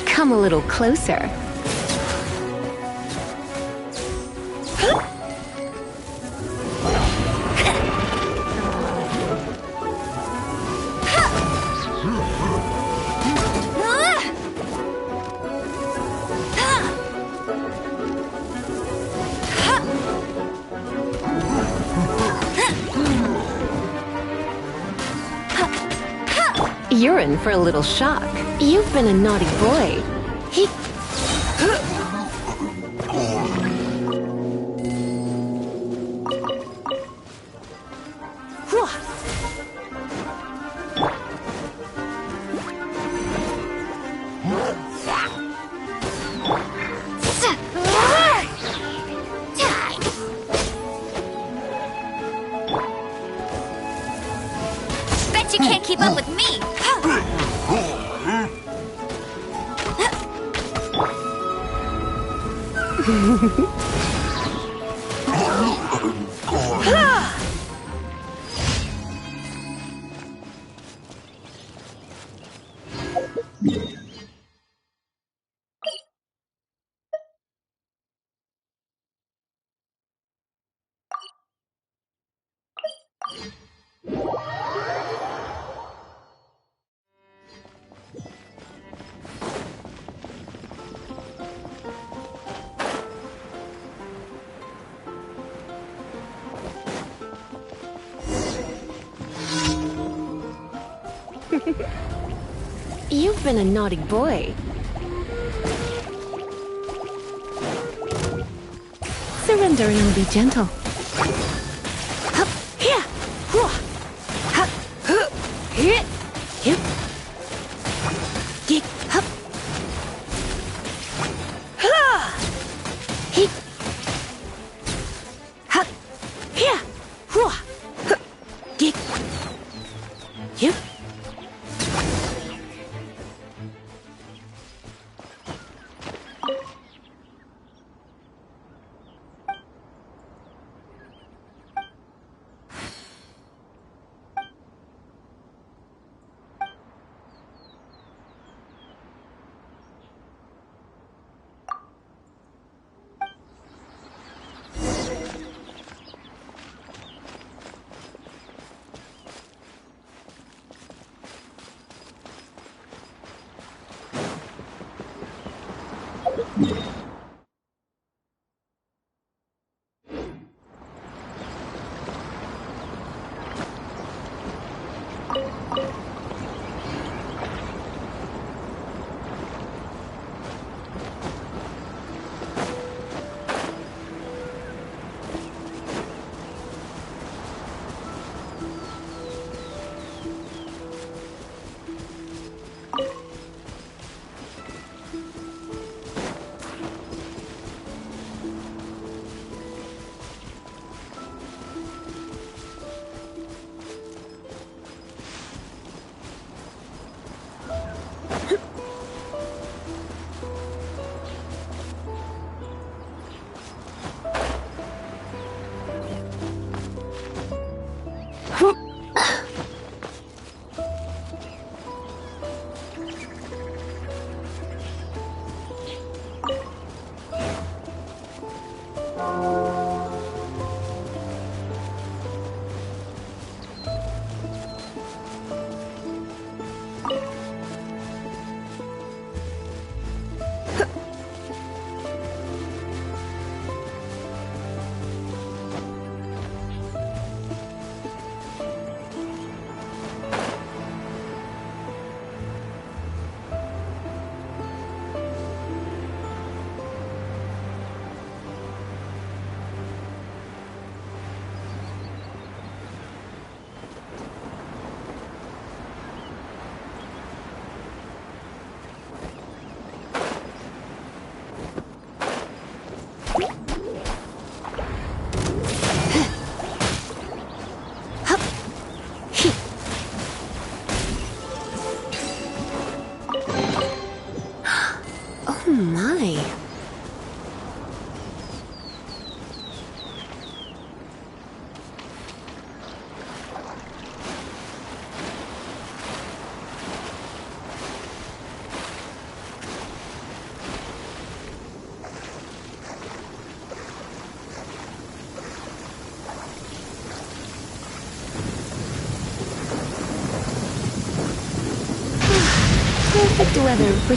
Come a little closer. You're in for a little shock. You've been a naughty boy. Bet you can't keep up with me. You've been a naughty boy. Surrender and I'll be gentle. My. Perfect weather for...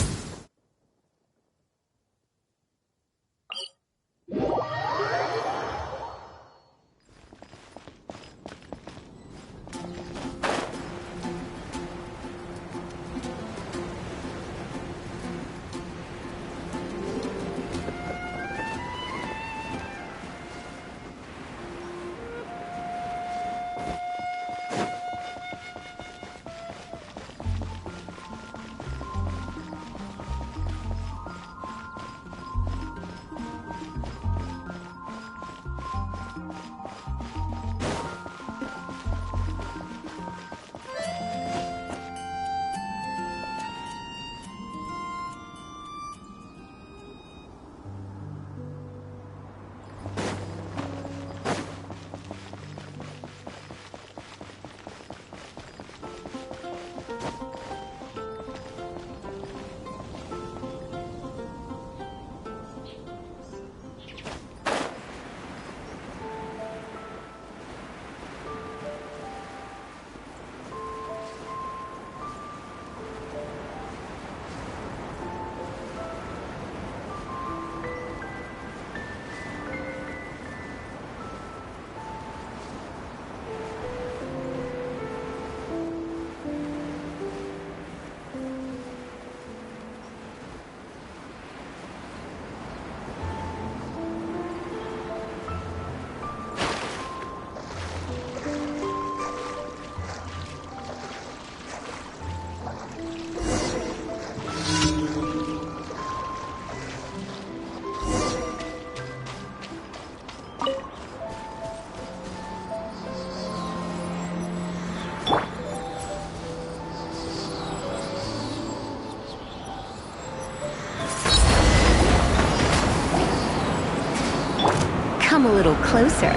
Come a little closer.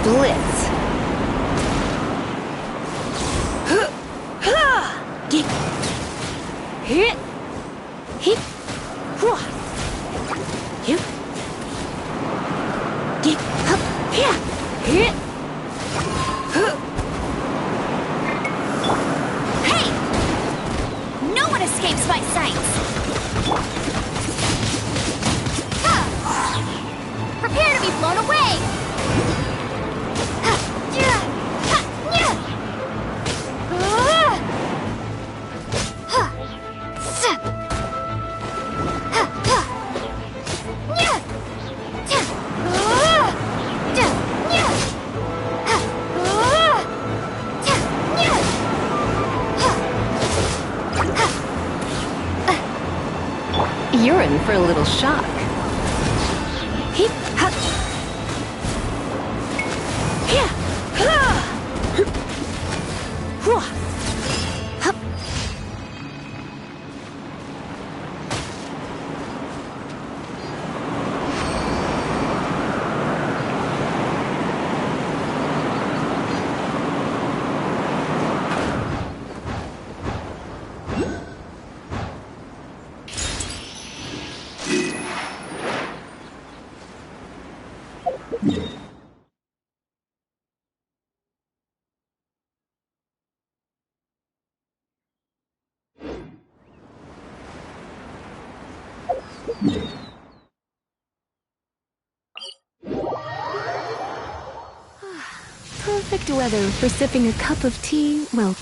Blitz. Hey! No one escapes my sights! Prepare to be blown away! You're in for a little shock. Perfect weather for sipping a cup of tea. Well,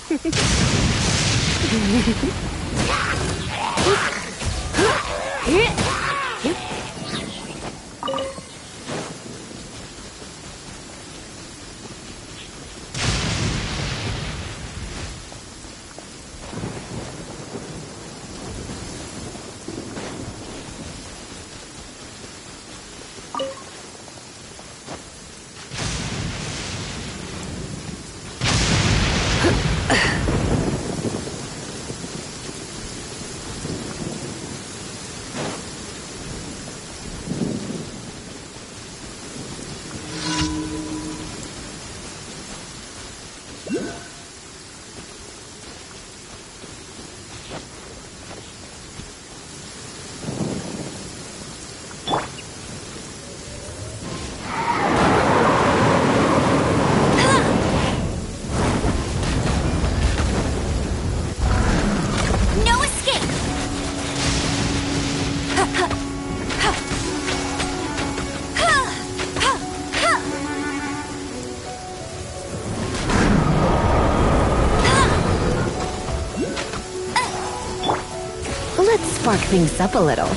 spark things up a little.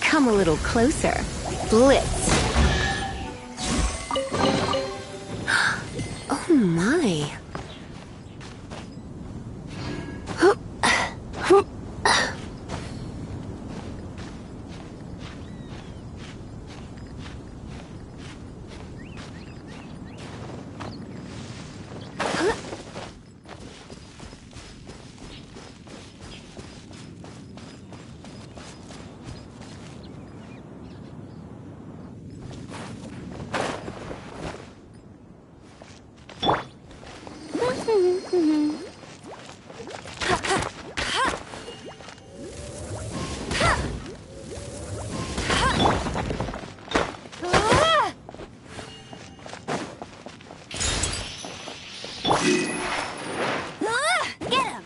Come a little closer. Blitz. Oh my. Get him!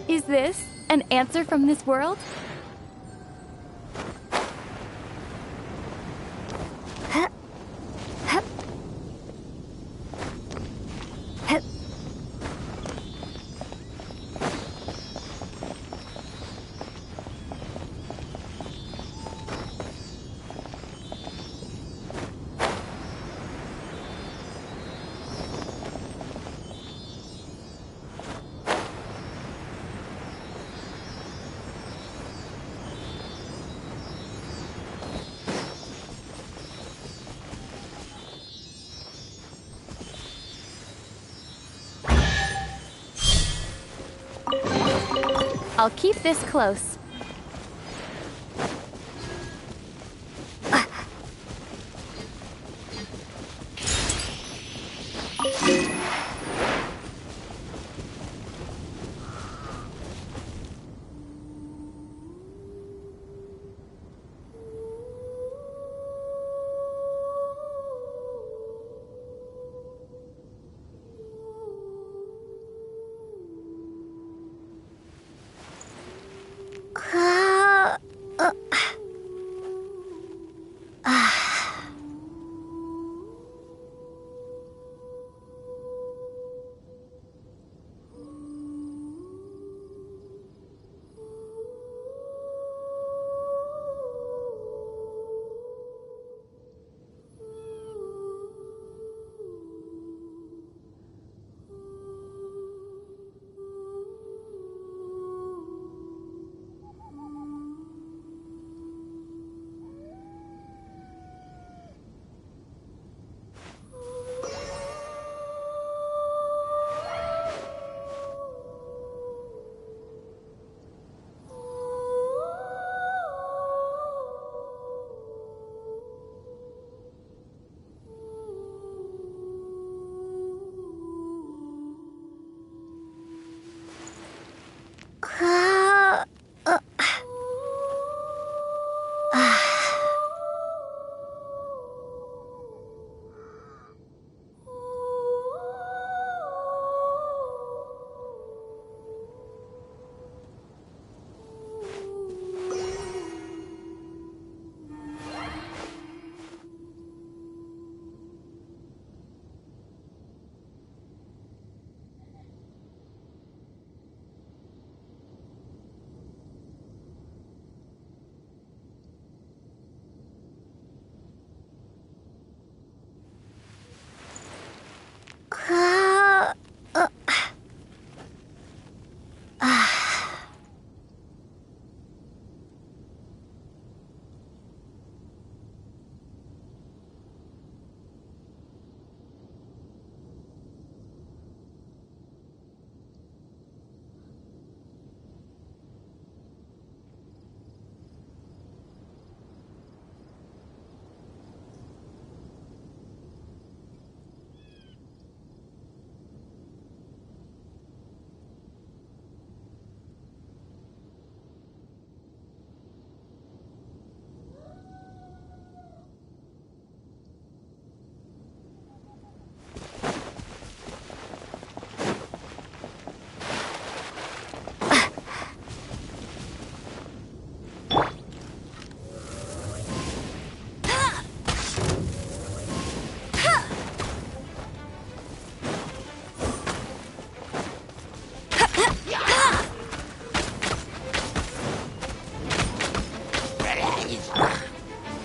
Is this an answer from this world? I'll keep this close.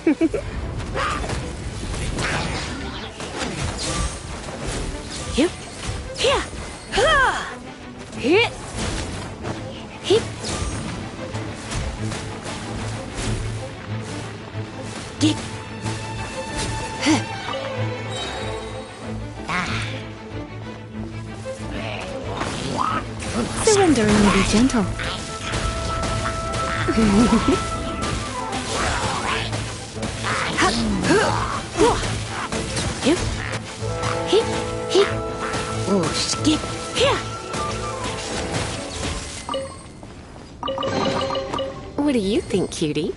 Yep. Yeah. Ha! Hit. Hit. Get. Surrender and be gentle. Yep. Hit. Hit. Oh, skip. Yeah. What do you think, cutie?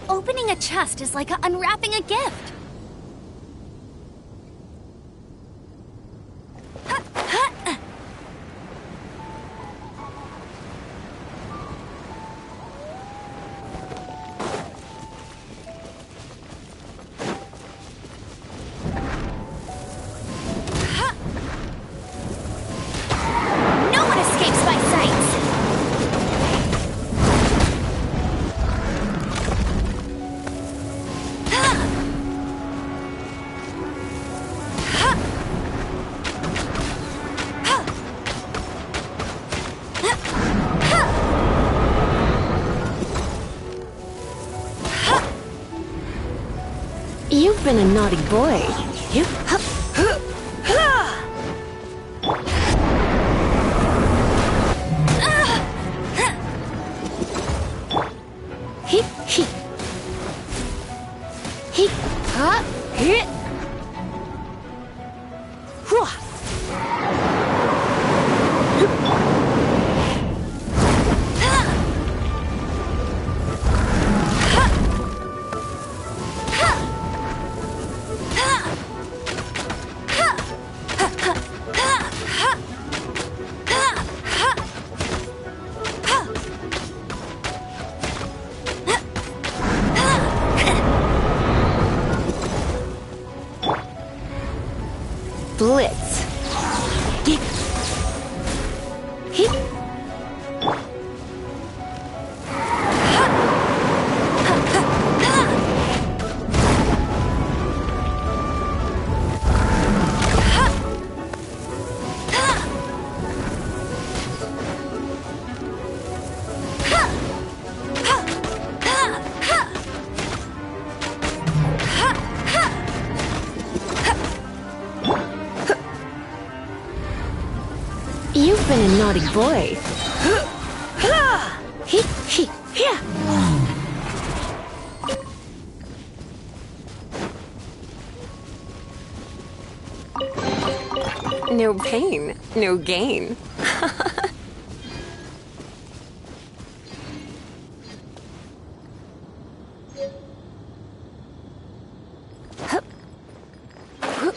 Opening a chest is like unwrapping a gift. No one escapes my sights. You've been a naughty boy. Yep. Hup. Hit. Hit. Hit. Ha. Hit. Hwah. Blitz. Get. Hit. You've been a naughty boy. Hit. Hit. Yeah. No pain, no gain. Hup. Hup. Hup.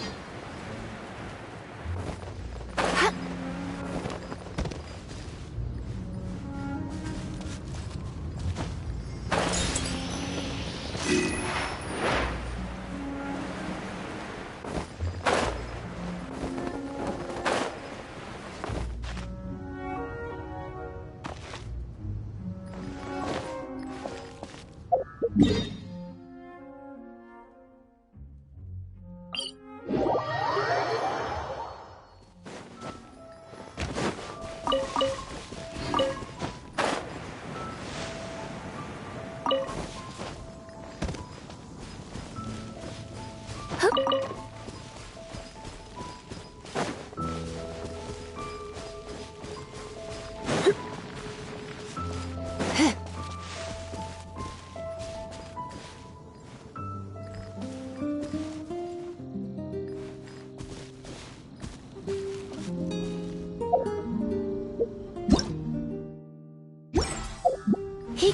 He...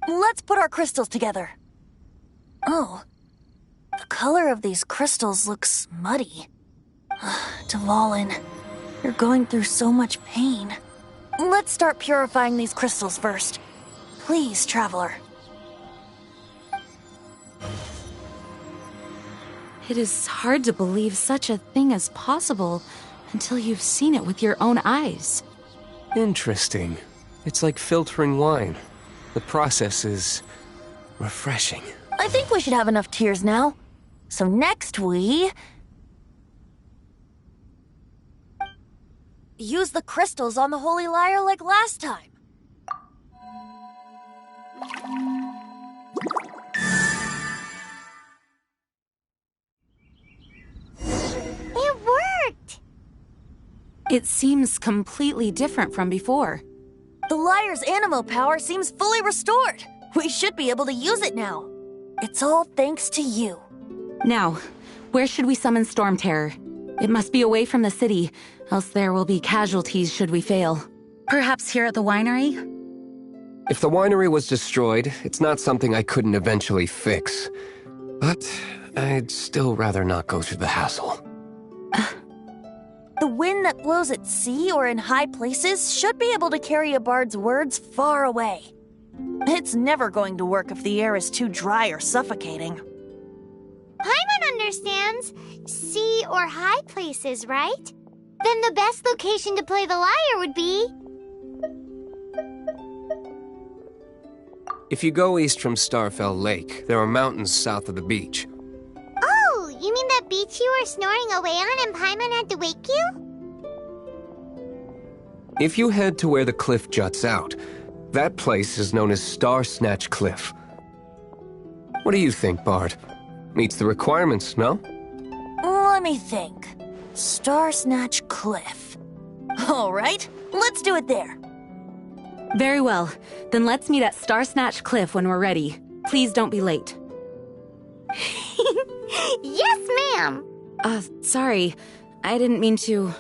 Let's put our crystals together. Oh, the color of these crystals looks muddy. Dvalin, you're going through so much pain. Let's start purifying these crystals first. Please, Traveler. It is hard to believe such a thing is possible until you've seen it with your own eyes. Interesting. It's like filtering wine. The process is refreshing. I think we should have enough tears now. So next we... use the crystals on the Holy Lyre like last time. It worked! It seems completely different from before. The Lyre's animo power seems fully restored. We should be able to use it now. It's all thanks to you. Now, where should we summon Storm Terror? It must be away from the city, else there will be casualties should we fail. Perhaps here at the winery? If the winery was destroyed, it's not something I couldn't eventually fix. But I'd still rather not go through the hassle. The wind that blows at sea or in high places should be able to carry a bard's words far away. It's never going to work if the air is too dry or suffocating. Paimon understands sea or high places, right? Then the best location to play the lyre would be... If you go east from Starfell Lake, there are mountains south of the beach. Oh, you mean that beach you were snoring away on and Paimon had to wake you? If you head to where the cliff juts out, That place is known as Star Snatch Cliff. What do you think, Bard? Meets the requirements, no? Let me think. Star Snatch Cliff. All right, let's do it there. Very well. Then let's meet at Star Snatch Cliff when we're ready. Please don't be late. Yes, ma'am! Sorry. I didn't mean to...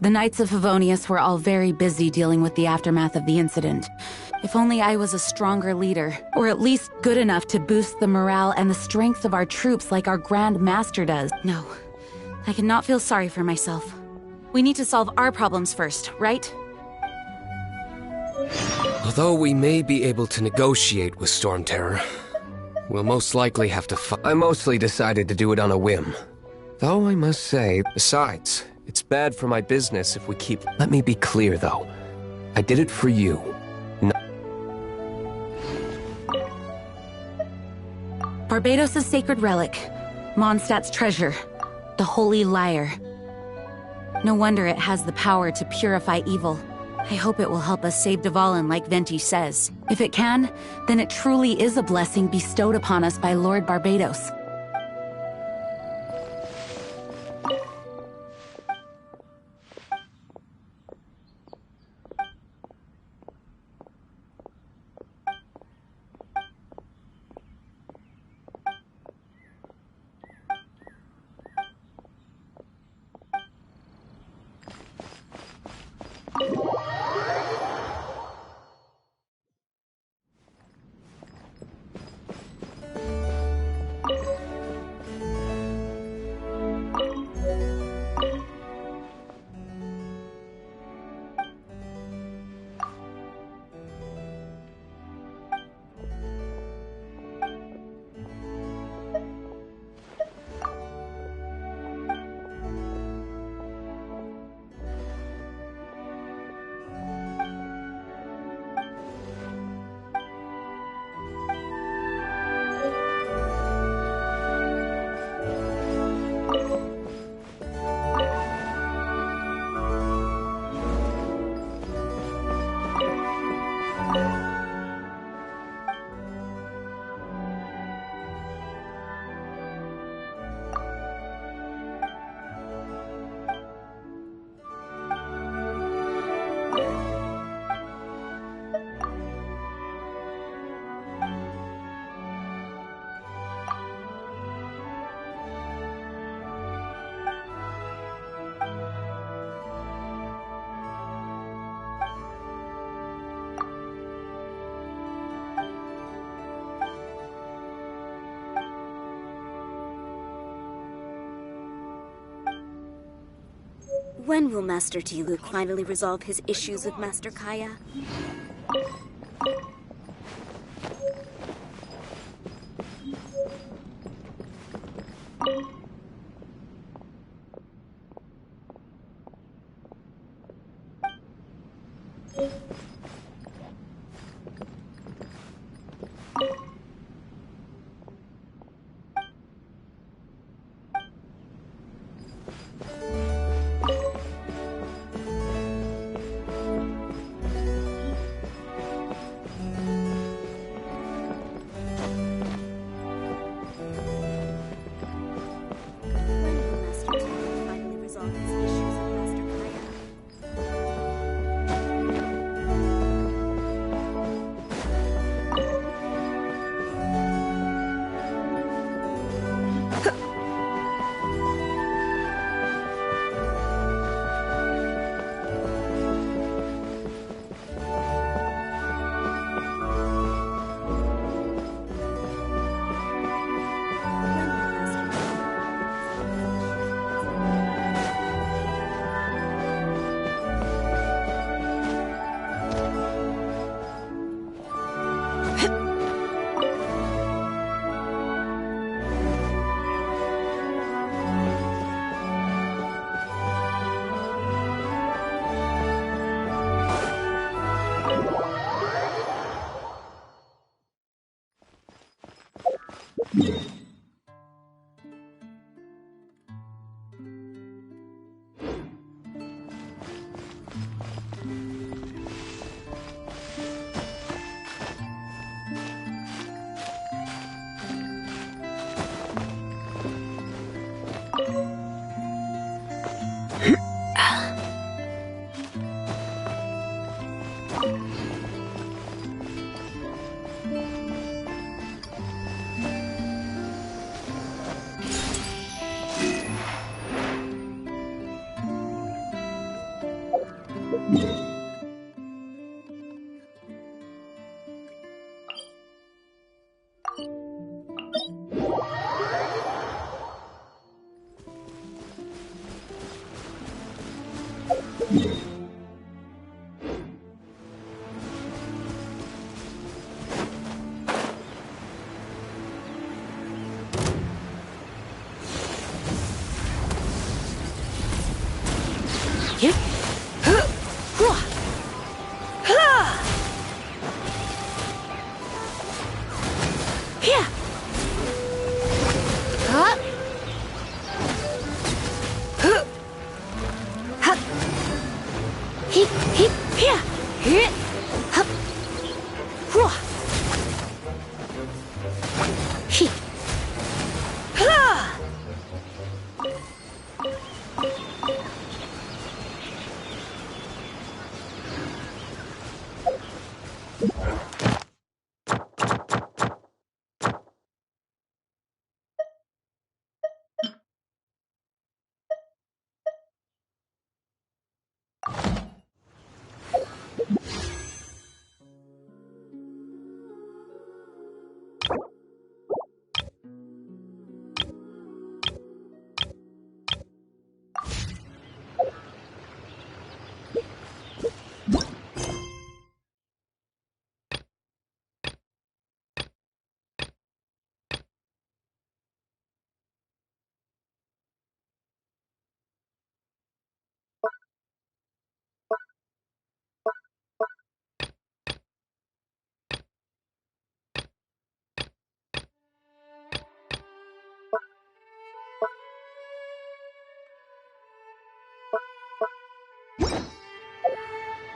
The Knights of Favonius were all very busy dealing with the aftermath of the incident. If only I was a stronger leader, or at least good enough to boost the morale and the strength of our troops like our Grand Master does. No, I cannot feel sorry for myself. We need to solve our problems first, right? Although we may be able to negotiate with Storm Terror, we'll most likely have to I mostly decided to do it on a whim. Though I must say, besides, it's bad for my business if we keep... Let me be clear, though. I did it for you. Barbados' sacred relic. Mondstadt's treasure. The Holy Lyre. No wonder it has the power to purify evil. I hope it will help us save Dvalin like Venti says. If it can, then it truly is a blessing bestowed upon us by Lord Barbados. When will Master Tiluk finally resolve his issues with Master Kaya?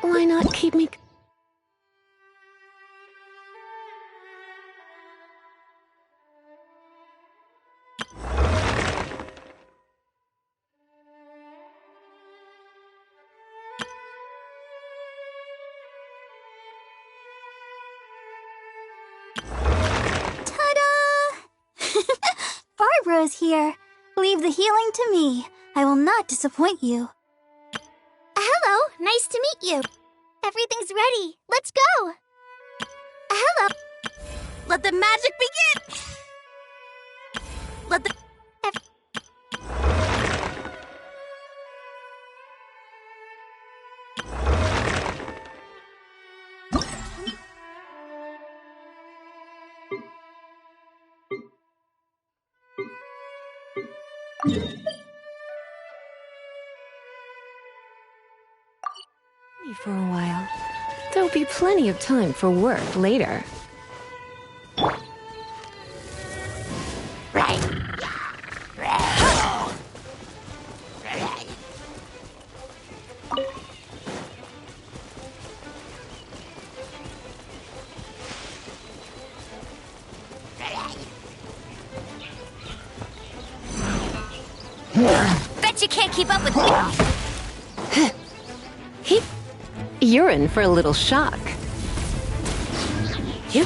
Why not keep me... Barbara's here. Leave the healing to me. I will not disappoint you. Hello, nice to meet you. Everything's ready. Let's go. Hello. Let the magic begin! Let the... For a while. There'll be plenty of time for work later. Bet you can't keep up with me. You're in for a little shock. You?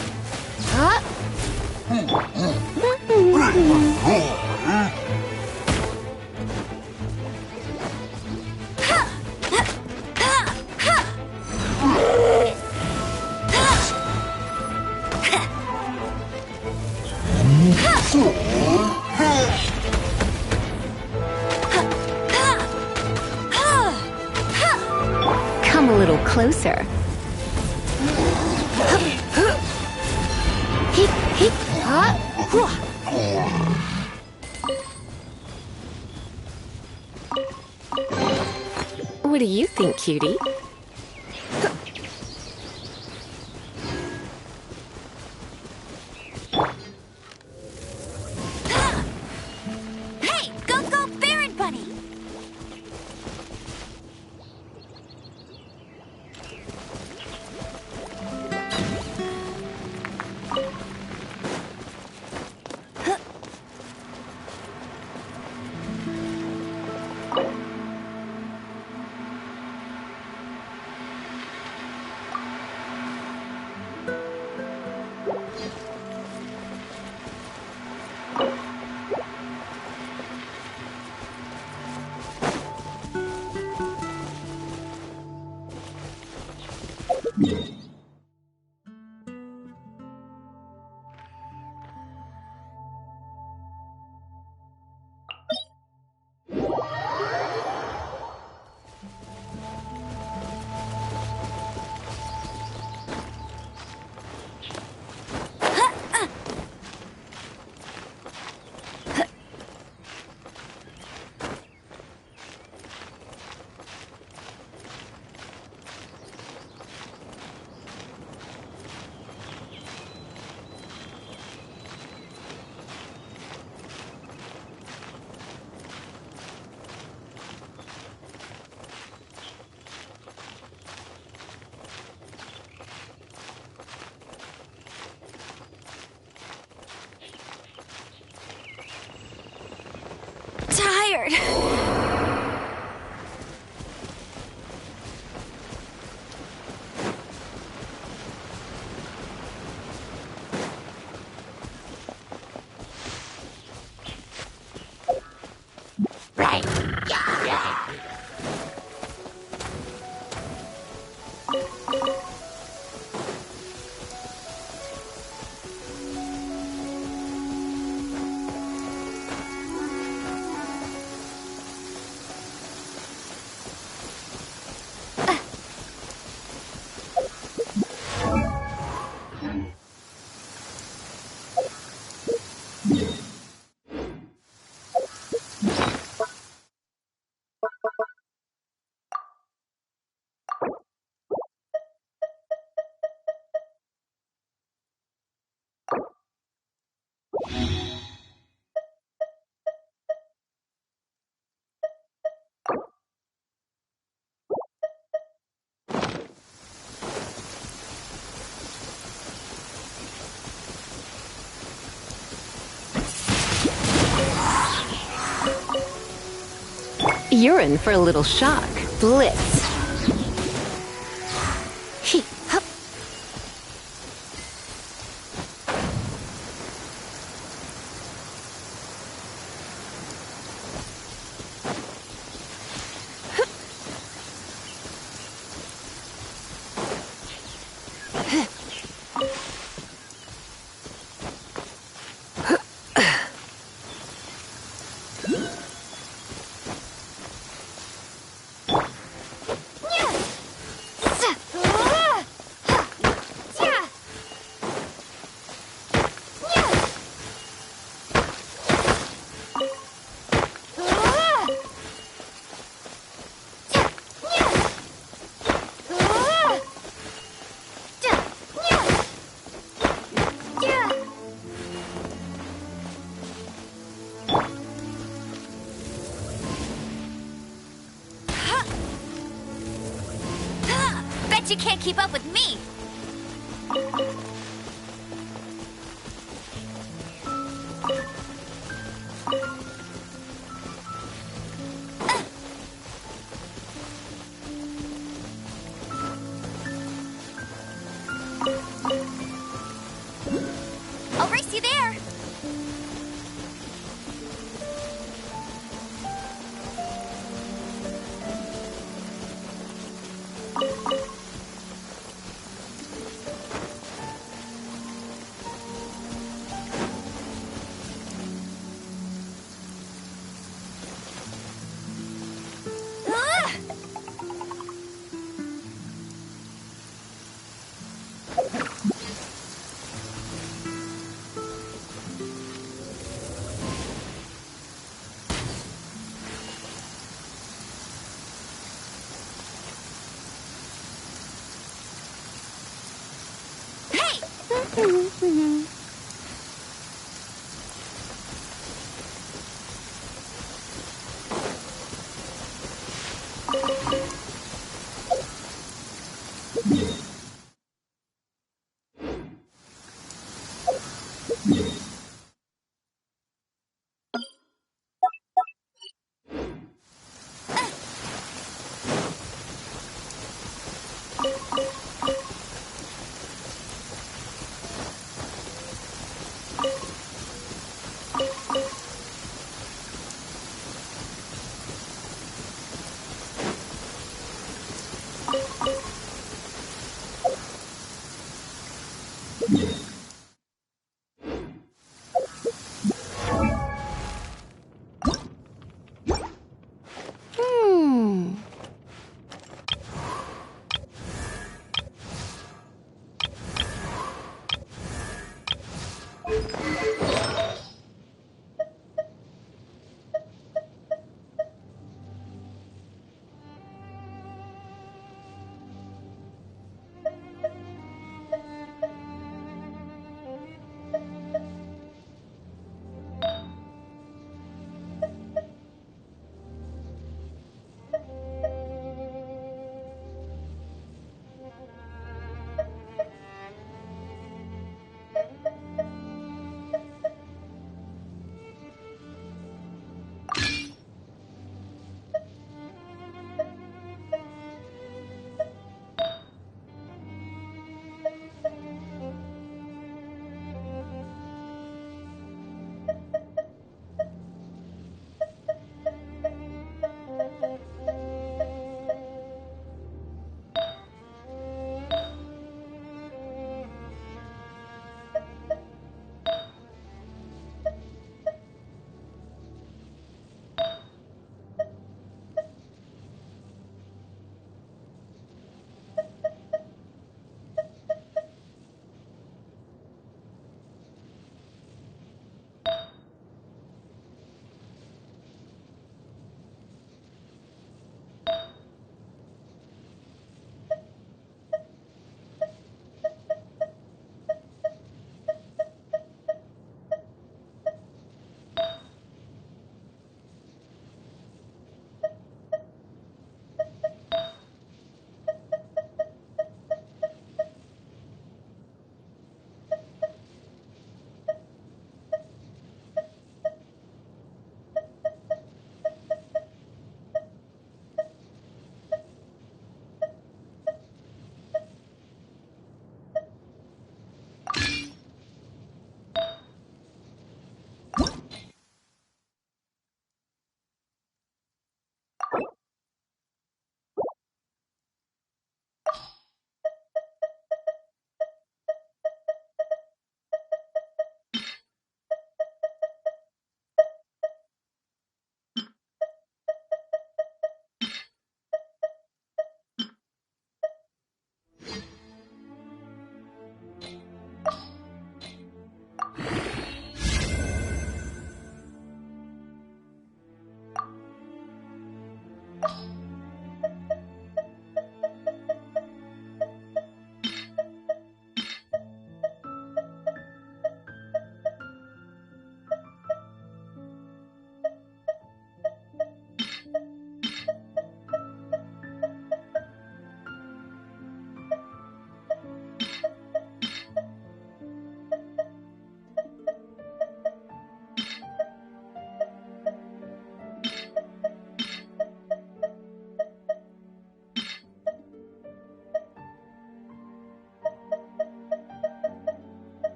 Come a little closer. What do you think, cutie? scared. You're in for a little shock. Blitz. Hee, hup. Bet you can't keep up with me. I'll race you there.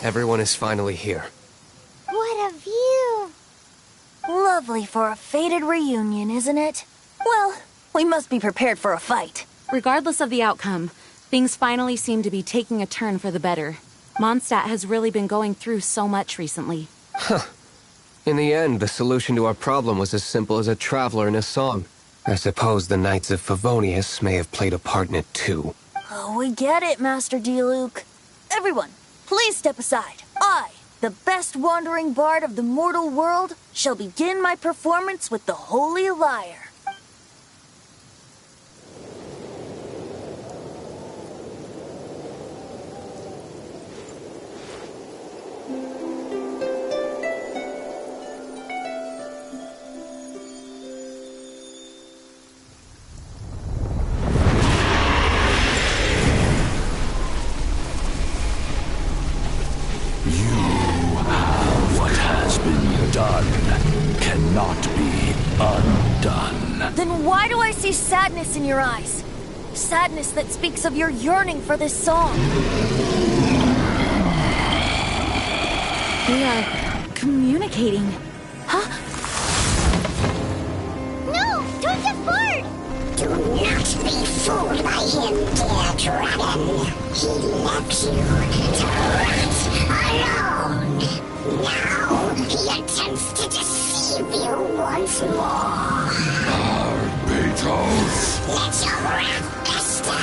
Everyone is finally here. What a view! Lovely for a fated reunion, isn't it? Well, we must be prepared for a fight. Regardless of the outcome, things finally seem to be taking a turn for the better. Mondstadt has really been going through so much recently. In the end, the solution to our problem was as simple as a traveler in a song. I suppose the Knights of Favonius may have played a part in it too. Oh, we get it, Master Diluc. Everyone, please step aside. I, the best wandering bard of the mortal world, shall begin my performance with the Holy Lyre. Cannot be undone. Then why do I see sadness in your eyes? Sadness that speaks of your yearning for this song. We are communicating. Huh? No! Don't get bored! Do not be fooled by him, dear dragon. He left you to rot alone. Now he attempts to deceive you once more. Barbatos! Let your wrath fester.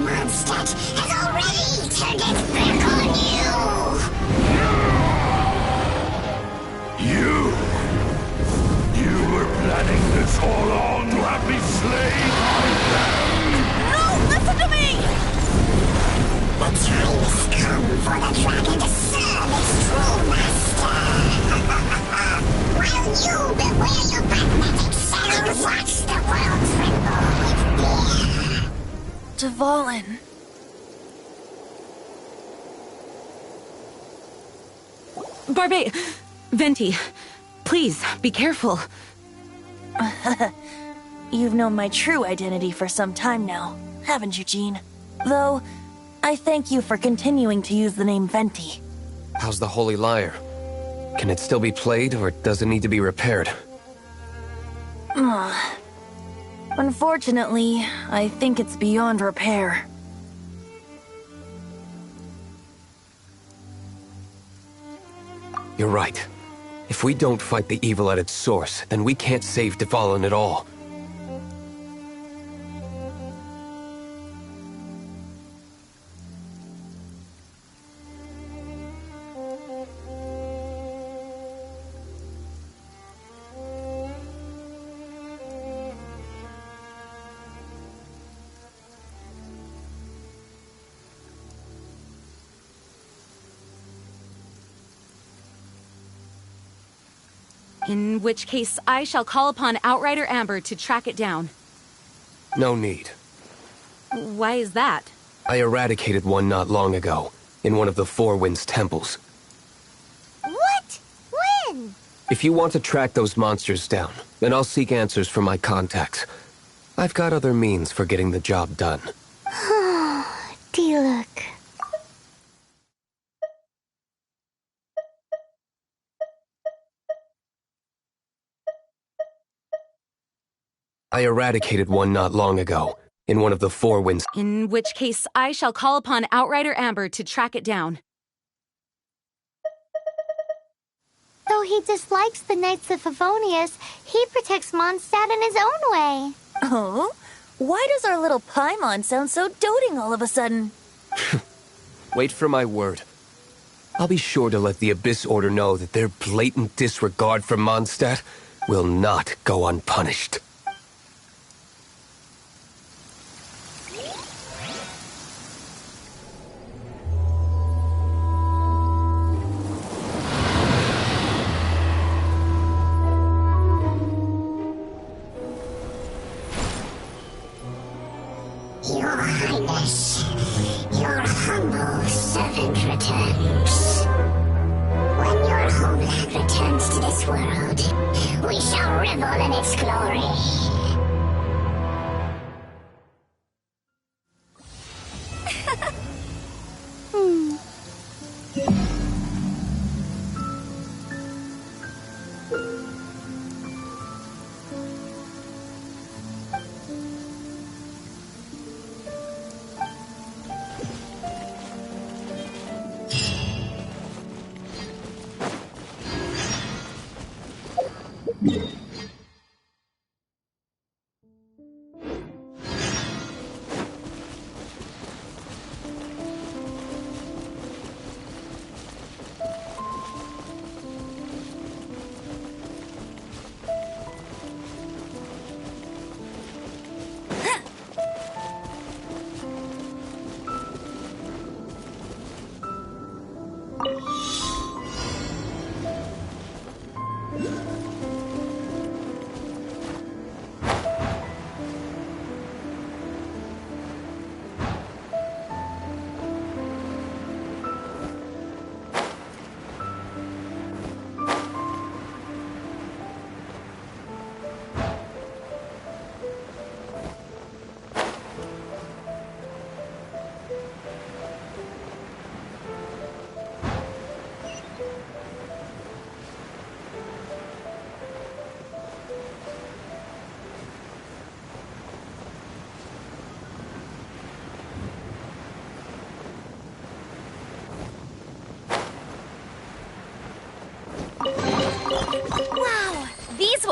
Mondstadt has already turned its back on You! You were planning this all along to have me slain by them! No, listen to me! The time has come for the dragon to serve its true master. While you beware your magnetic cells, watch the world tremble with fear. Dvalin. Venti, please, be careful. You've known my true identity for some time now, haven't you, Jean? Though, I thank you for continuing to use the name Venti. How's the Holy Lyre? Can it still be played, or does it need to be repaired? Unfortunately, I think it's beyond repair. You're right. If we don't fight the evil at its source, then we can't save Dvalin at all. In which case, I shall call upon Outrider Amber to track it down. No need. Why is that? I eradicated one not long ago, in one of the Four Winds temples. What? When? If you want to track those monsters down, then I'll seek answers from my contacts. I've got other means for getting the job done. Diluc. I eradicated one not long ago, in one of the Four Winds. In which case, I shall call upon Outrider Amber to track it down. Though he dislikes the Knights of Favonius, he protects Mondstadt in his own way. Oh? Why does our little Paimon sound so doting all of a sudden? Wait for my word. I'll be sure to let the Abyss Order know that their blatant disregard for Mondstadt will not go unpunished. Your Highness, your humble servant returns. When your homeland returns to this world, we shall revel in its glory.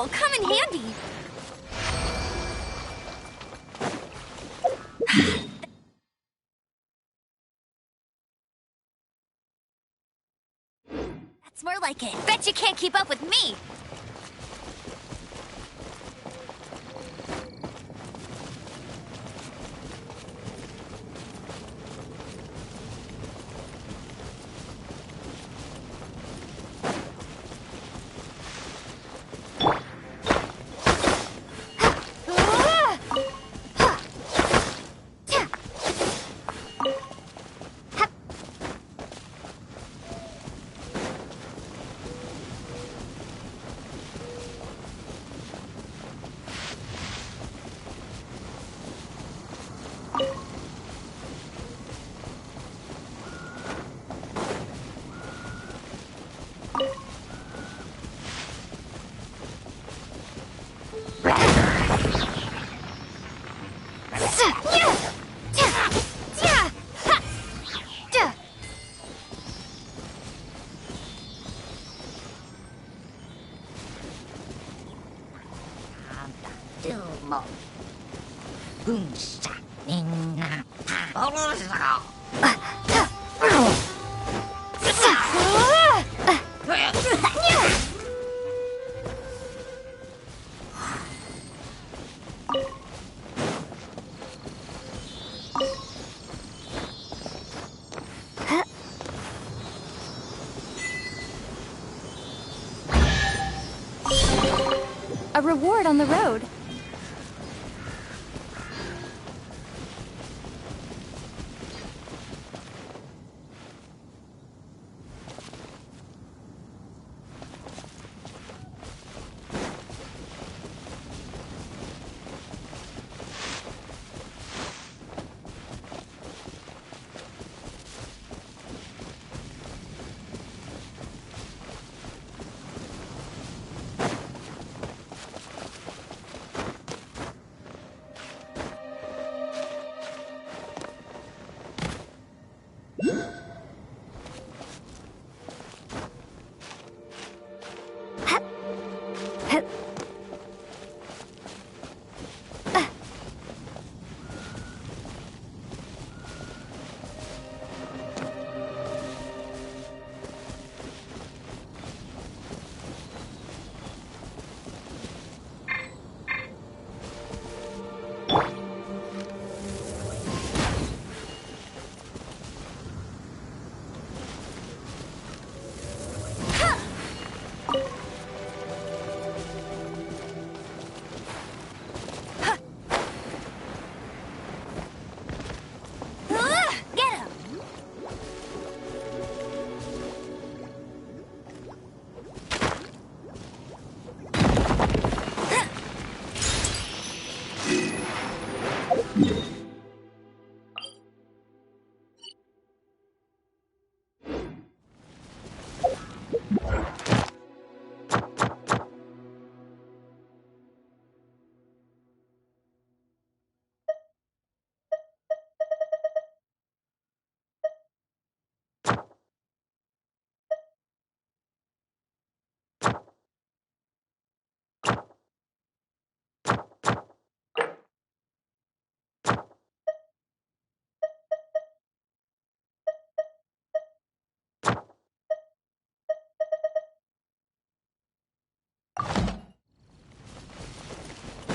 They'll come in handy. That's more like it. Bet you can't keep up with me. A reward on the road.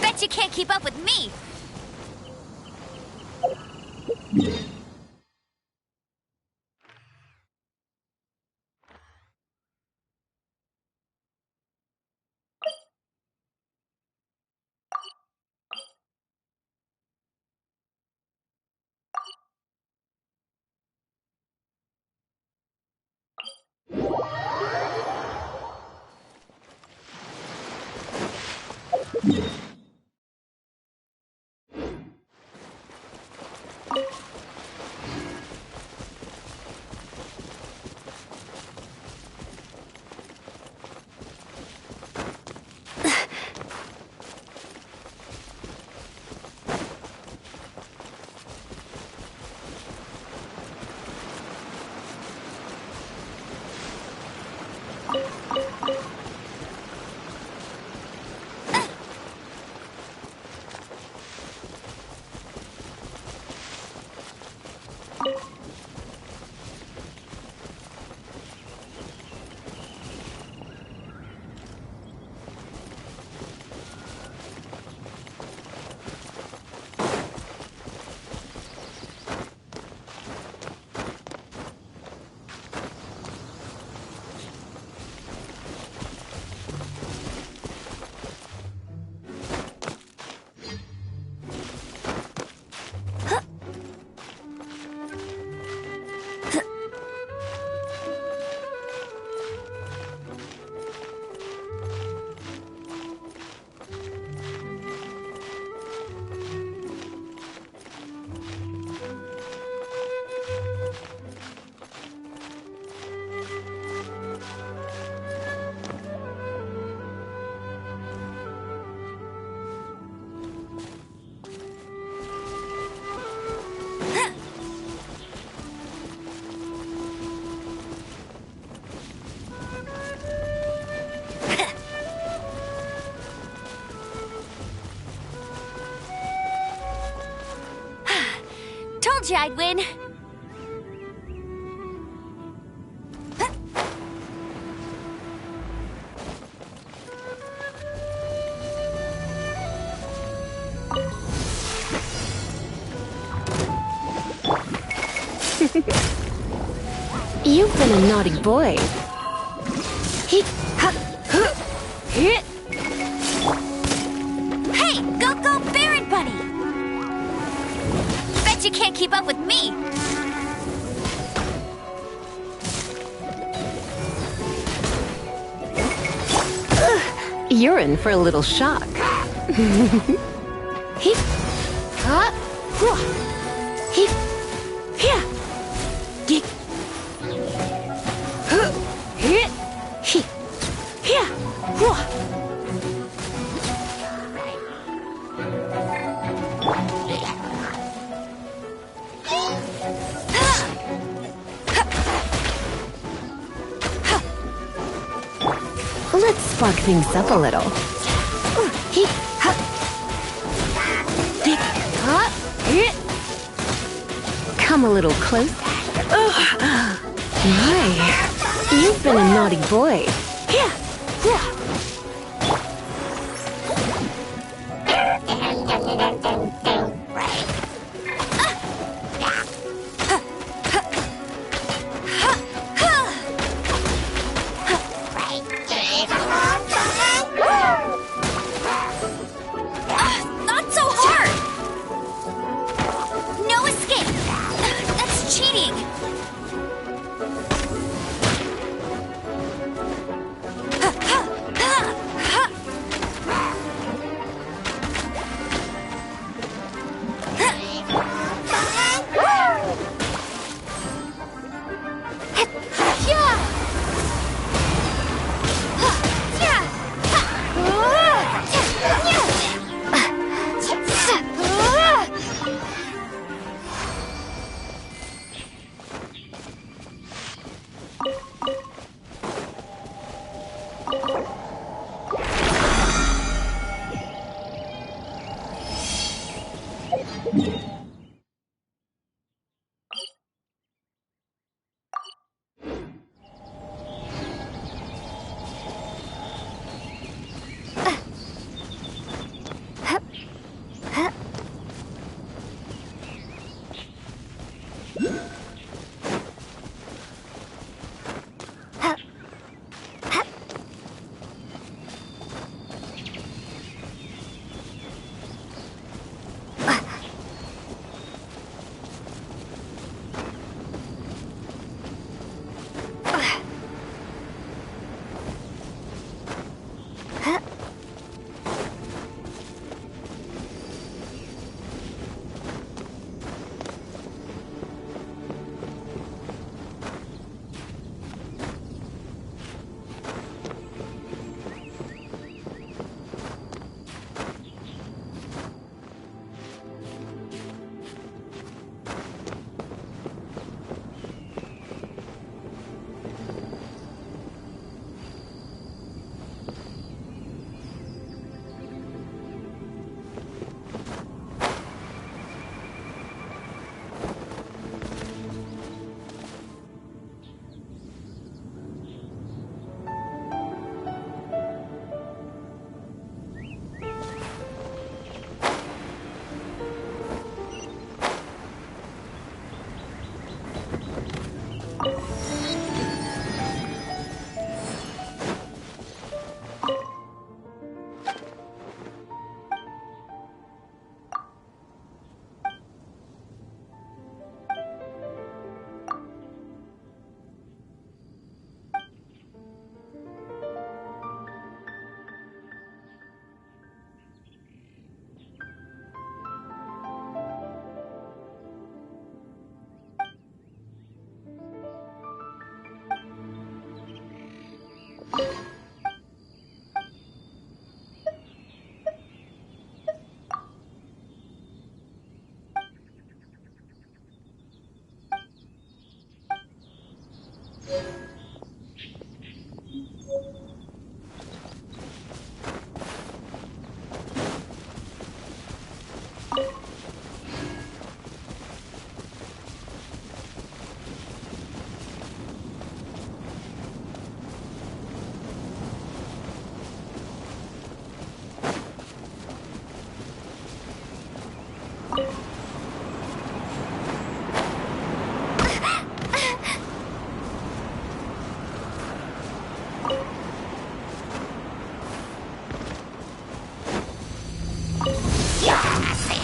Bet you can't keep up with me. you I'd win. You've been a naughty boy. Hey, go, Baron Bunny! Bet you can't keep up with me! You're in for a little shock. Heep. Ha. Hua. Heep. Here. Geek. Huh. Here. Heep. Here. Hua. Let's spark things up a little. Heep. Ha. Geek. Ha. Here. Come a little close. My, you've been a naughty boy. Here. Hua. Not so hard! No escape! That's cheating!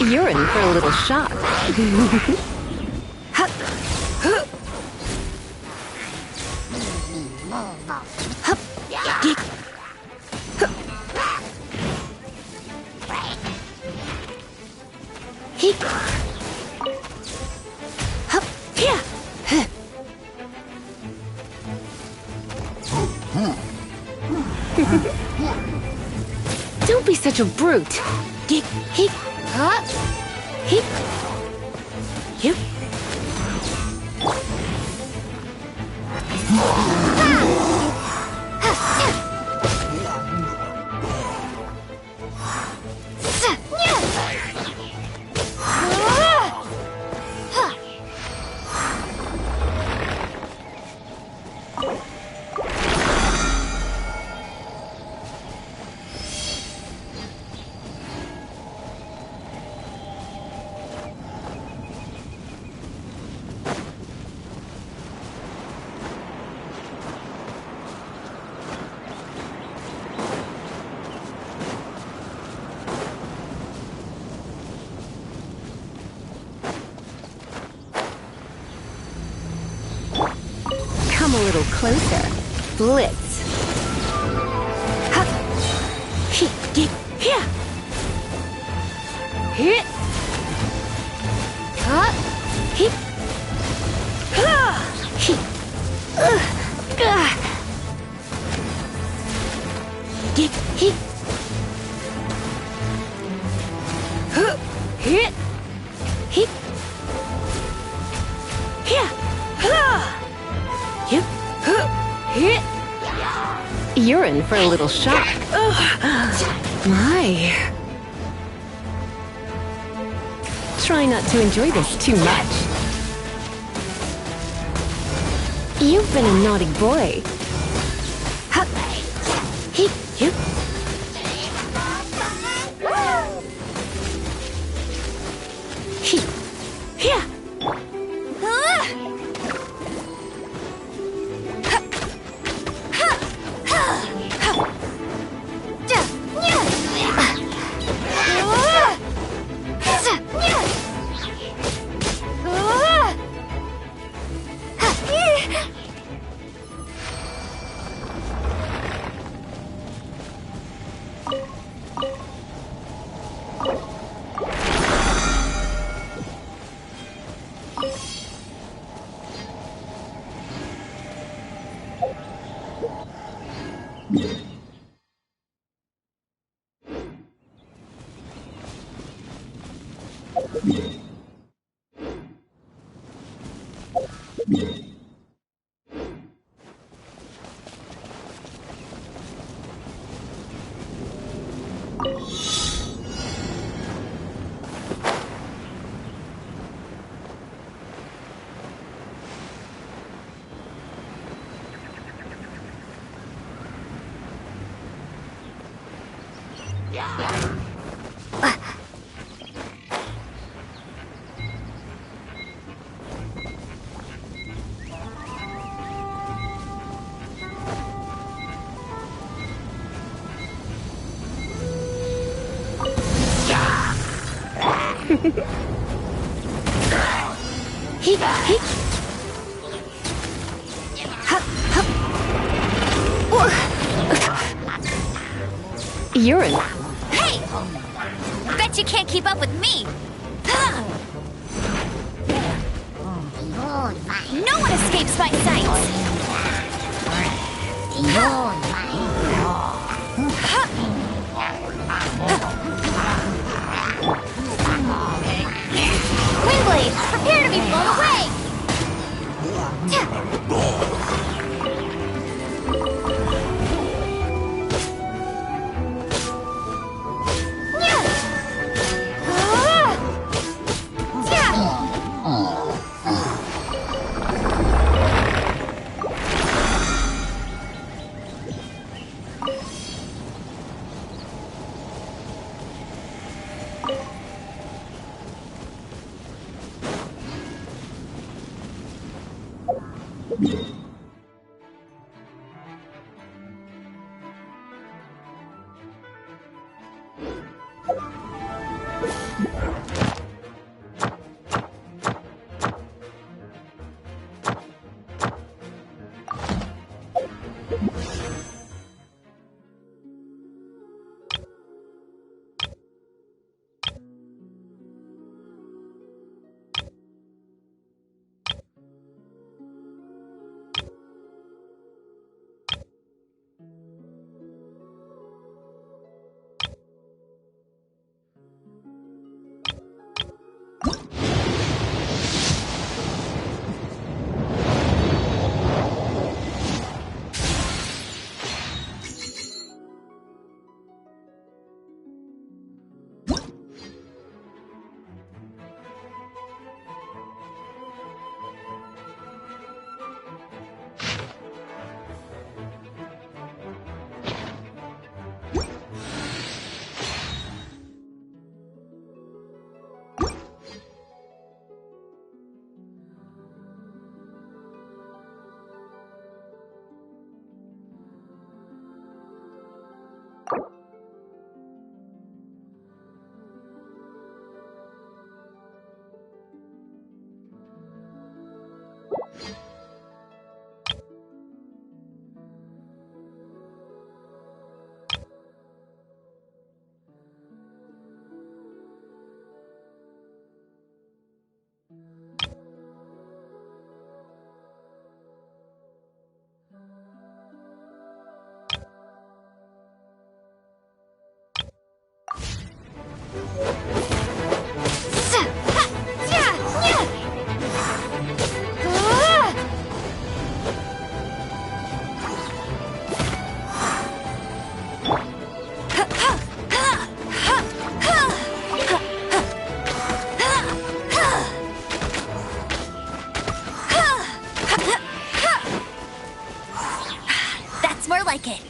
You're in for a little shock. Don't be such a brute. Come a little closer. Blitz. You're in for a little shock. My. Try not to enjoy this too much. You've been a naughty boy. You're in. Hey! Bet you can't keep up with me! No one escapes my sight! Windblade, prepare to be blown away! That's more like it.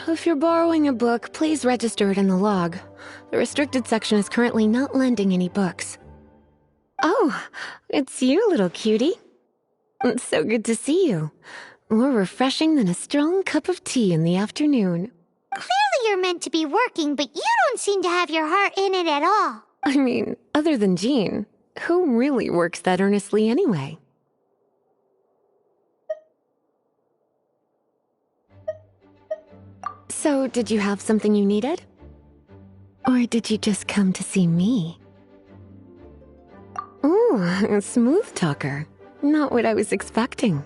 If you're borrowing a book, please register it in the log. The restricted section is currently not lending any books. Oh, it's you, little cutie. It's so good to see you. More refreshing than a strong cup of tea in the afternoon. Clearly you're meant to be working, but you don't seem to have your heart in it at all. I mean, other than Jean, who really works that earnestly anyway? So, did you have something you needed? Or did you just come to see me? Ooh, a smooth talker. Not what I was expecting.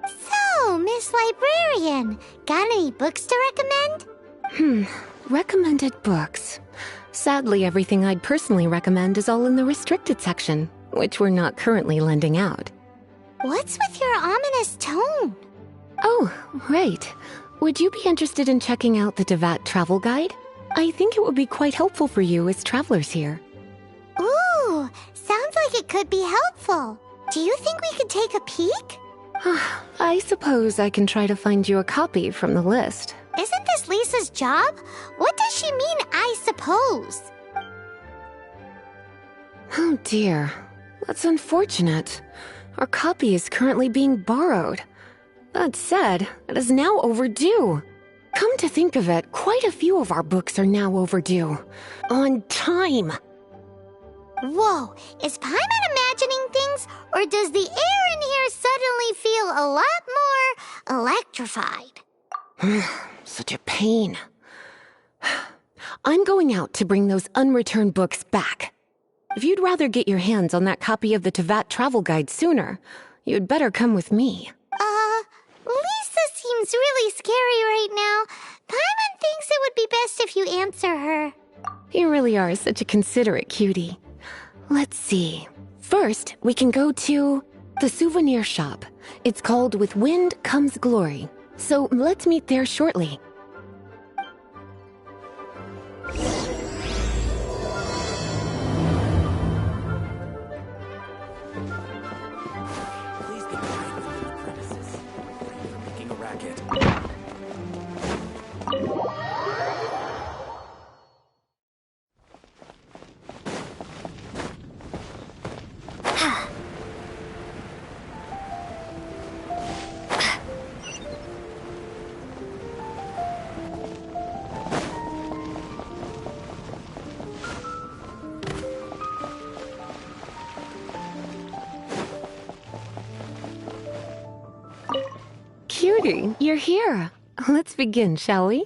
So, Miss Librarian, got any books to recommend? Recommended books. Sadly, everything I'd personally recommend is all in the restricted section, which we're not currently lending out. What's with your ominous tone? Oh, right. Would you be interested in checking out the Devat travel guide? I think it would be quite helpful for you as travelers here. Ooh, sounds like it could be helpful. Do you think we could take a peek? I suppose I can try to find you a copy from the list. Isn't this Lisa's job? What does she mean, I suppose? Oh dear, that's unfortunate. Our copy is currently being borrowed. That said, it is now overdue. Come to think of it, quite a few of our books are now overdue. On time. Whoa, is Paimon imagining things, or does the air in here suddenly feel a lot more electrified? Such a pain. I'm going out to bring those unreturned books back. If you'd rather get your hands on that copy of the Tevat travel guide sooner, you'd better come with me. Lisa seems really scary right now. Paimon thinks it would be best if you answer her. You really are such a considerate cutie. Let's see. First, we can go to the souvenir shop. It's called With Wind Comes Glory. So let's meet there shortly. Please be quiet within the premises. Refrain from making a racket. Cutie, you're here. Let's begin, shall we?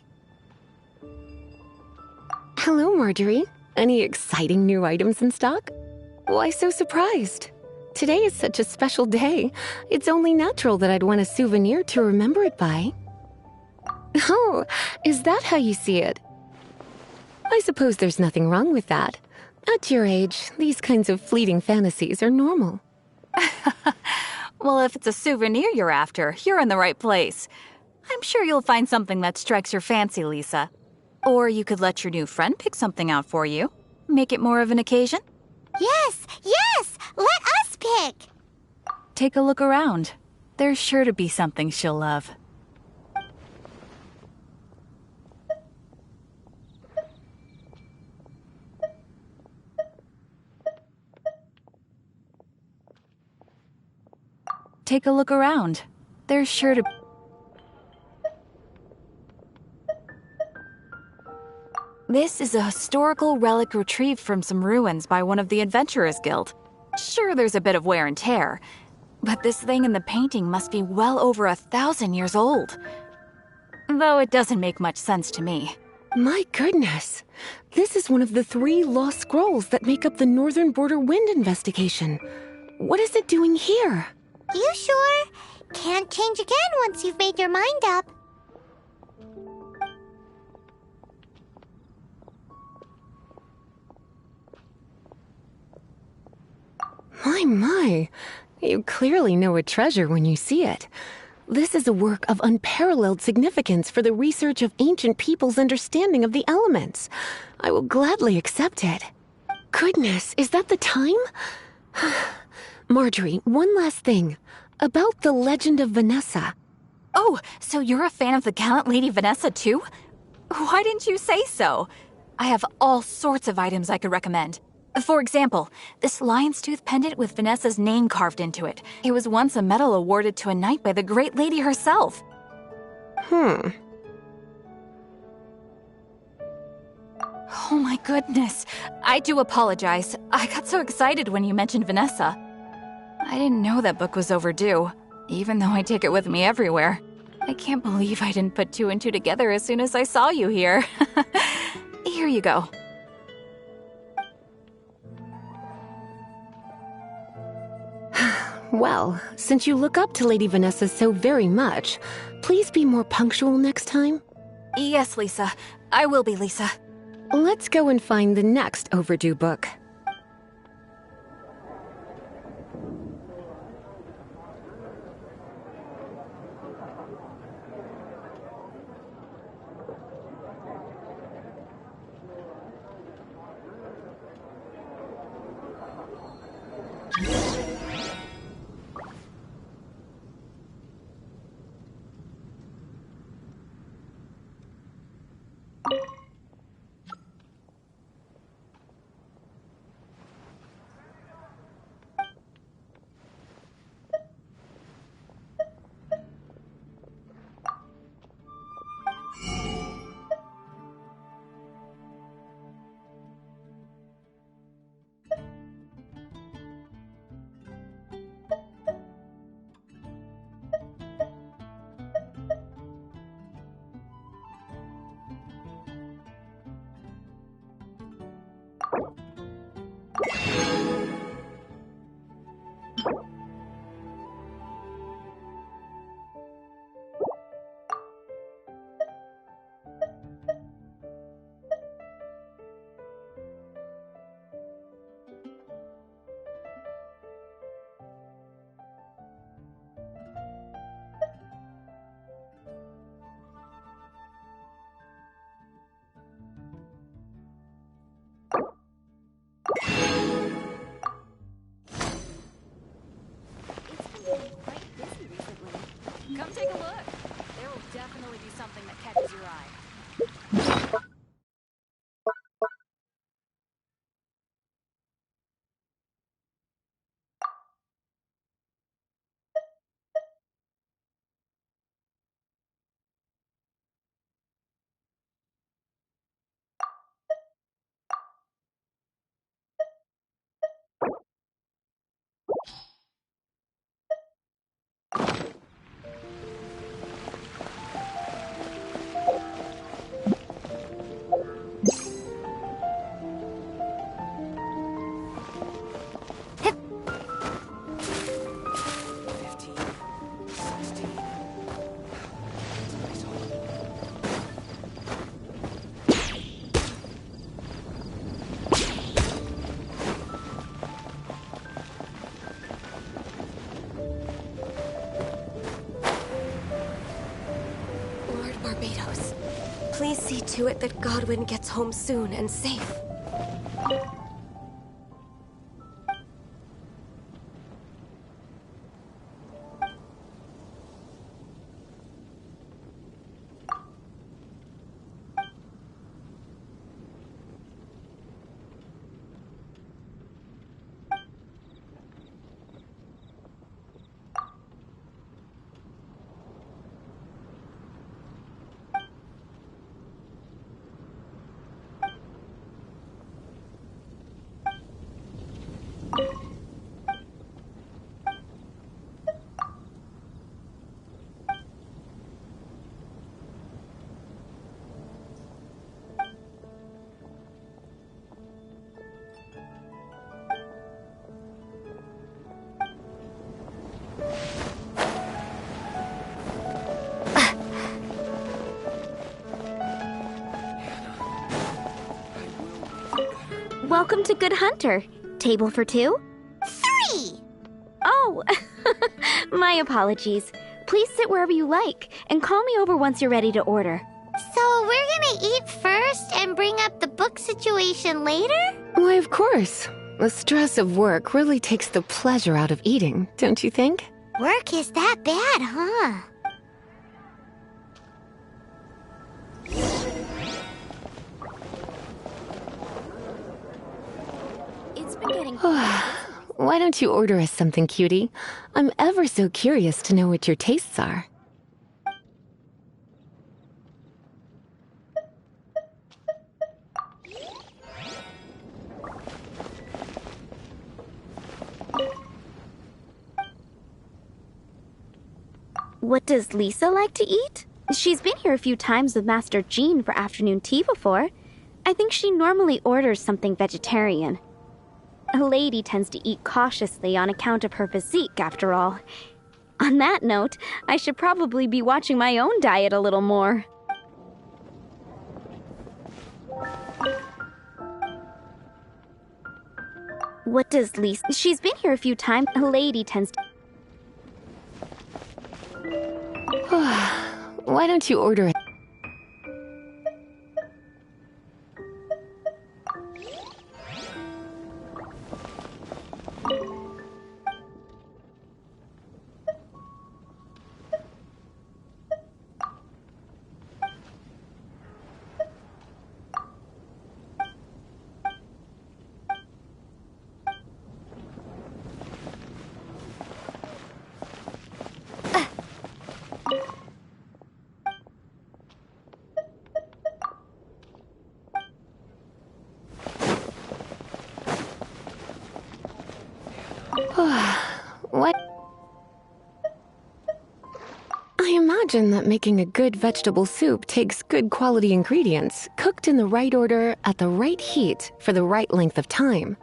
Hello, Marjorie. Any exciting new items in stock? Why so surprised? Today is such a special day. It's only natural that I'd want a souvenir to remember it by. Oh, is that how you see it? I suppose there's nothing wrong with that. At your age, these kinds of fleeting fantasies are normal. Well, if it's a souvenir you're after, you're in the right place. I'm sure you'll find something that strikes your fancy, Lisa. Or you could let your new friend pick something out for you. Make it more of an occasion. Yes, yes! Let us pick! Take a look around. There's sure to be something she'll love. Take a look around. There's sure to... This is a historical relic retrieved from some ruins by one of the Adventurers Guild. Sure, there's a bit of wear and tear, but this thing in the painting must be well over 1,000 years old. Though it doesn't make much sense to me. My goodness. This is one of the 3 lost scrolls that make up the Northern Border Wind investigation. What is it doing here? You sure? Can't change again once you've made your mind up. My. You clearly know a treasure when you see it. This is a work of unparalleled significance for the research of ancient people's understanding of the elements. I will gladly accept it. Goodness, is that the time? Marjorie, one last thing. About the legend of Vanessa. Oh, so you're a fan of the gallant Lady Vanessa too? Why didn't you say so? I have all sorts of items I could recommend. For example, this lion's tooth pendant with Vanessa's name carved into it. It was once a medal awarded to a knight by the great lady herself. Hmm. Oh my goodness. I do apologize. I got so excited when you mentioned Vanessa. I didn't know that book was overdue, even though I take it with me everywhere. I can't believe I didn't put 2 and 2 together as soon as I saw you here. Here you go. Well, since you look up to Lady Vanessa so very much, please be more punctual next time. Yes, Lisa. I will be, Lisa. Let's go and find the next overdue book. Come take a look. There will definitely be something that catches your eye. Lord Barbados, please see to it that Godwin gets home soon and safe. Welcome to Good Hunter. Table for two? 3! Oh, my apologies. Please sit wherever you like, and call me over once you're ready to order. So we're gonna eat first and bring up the book situation later? Why, of course. The stress of work really takes the pleasure out of eating, don't you think? Work is that bad, huh? It's been getting... Why don't you order us something, cutie? I'm ever so curious to know what your tastes are. What does Lisa like to eat? She's been here a few times with Master Jean for afternoon tea before. I think she normally orders something vegetarian. A lady tends to eat cautiously on account of her physique, after all. On that note, I should probably be watching my own diet a little more. What does Lisa... She's been here a few times. A lady tends to... Why don't you order it? What? I imagine that making a good vegetable soup takes good quality ingredients, cooked in the right order, at the right heat, for the right length of time.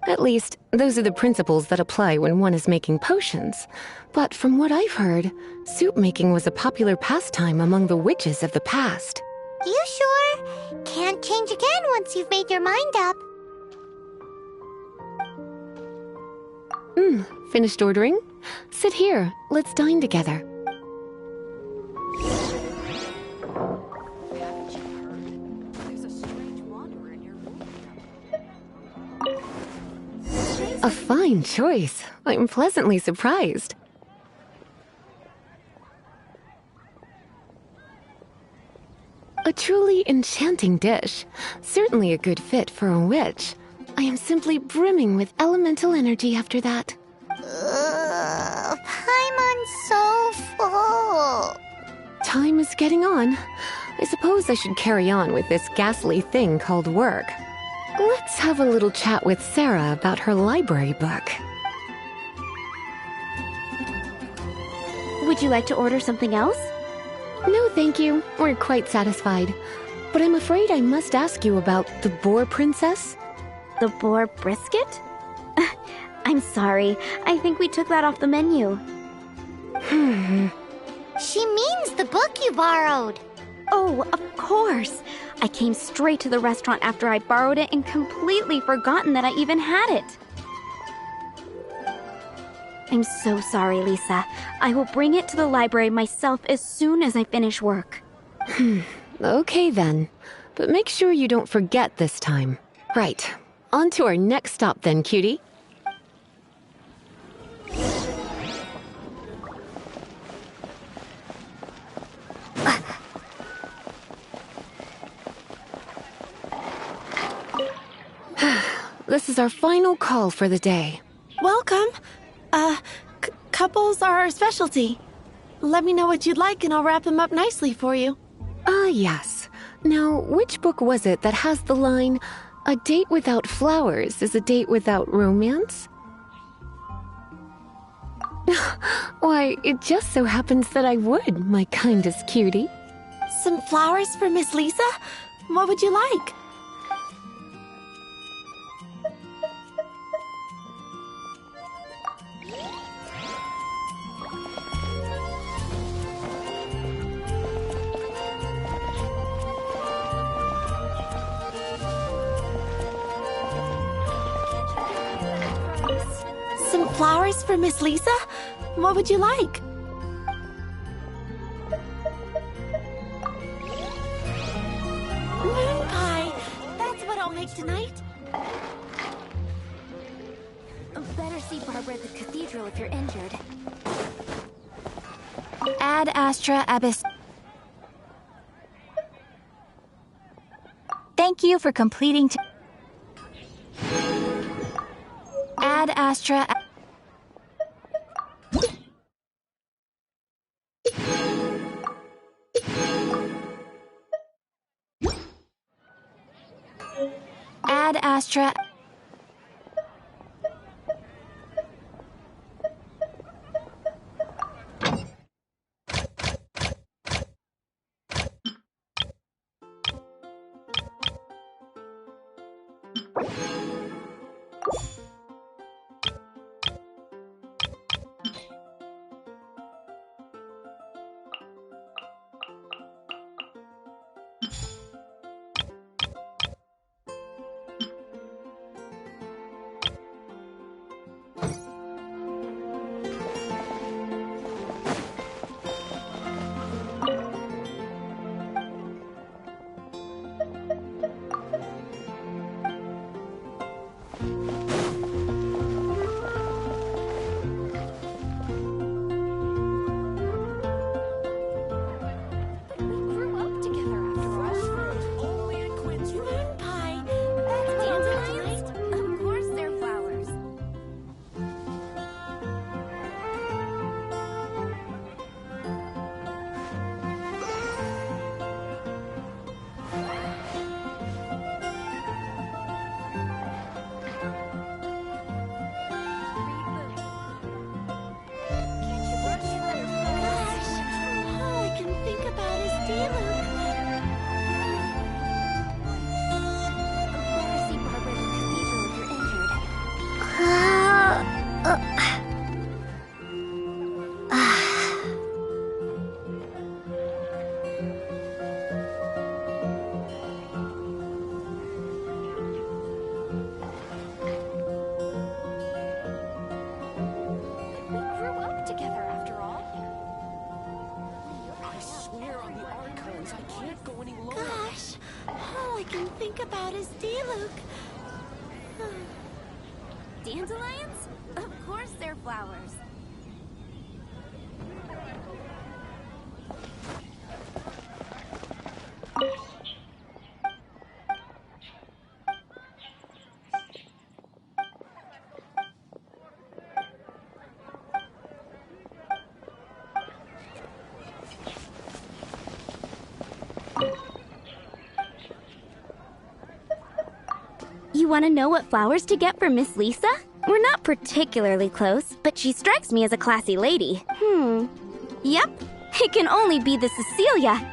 At least, those are the principles that apply when one is making potions. But from what I've heard, soup making was a popular pastime among the witches of the past. You sure? Can't change again once you've made your mind up. Finished ordering? Sit here. Let's dine together. Haven't you heard? There's a strange wanderer in your room. A fine choice. I'm pleasantly surprised. A truly enchanting dish. Certainly a good fit for a witch. I am simply brimming with elemental energy after that. Paimon's so full. Time is getting on. I suppose I should carry on with this ghastly thing called work. Let's have a little chat with Sarah about her library book. Would you like to order something else? No, thank you. We're quite satisfied. But I'm afraid I must ask you about the Boar Princess. The boar brisket? I'm sorry. I think we took that off the menu. She means the book you borrowed. Oh, of course. I came straight to the restaurant after I borrowed it and completely forgotten that I even had it. I'm so sorry, Lisa. I will bring it to the library myself as soon as I finish work. Okay then. But make sure you don't forget this time. Right. On to our next stop then, cutie. This is our final call for the day. Welcome. Couples are our specialty. Let me know what you'd like and I'll wrap them up nicely for you. Yes. Now, which book was it that has the line, "A date without flowers is a date without romance"? Why, it just so happens that I would, my kindest cutie. Some flowers for Miss Lisa? What would you like? Some flowers for Miss Lisa? What would you like? Moon pie. That's what I'll make tonight. Better see Barbara at the cathedral if you're injured. Ad Astra Abyss. Thank you for completing. Ad Astra. Ad Astra. About his D-Luke. Dandelions? Of course they're flowers. You want to know what flowers to get for Miss Lisa? We're not particularly close, but she strikes me as a classy lady. Yep, it can only be the Cecilia.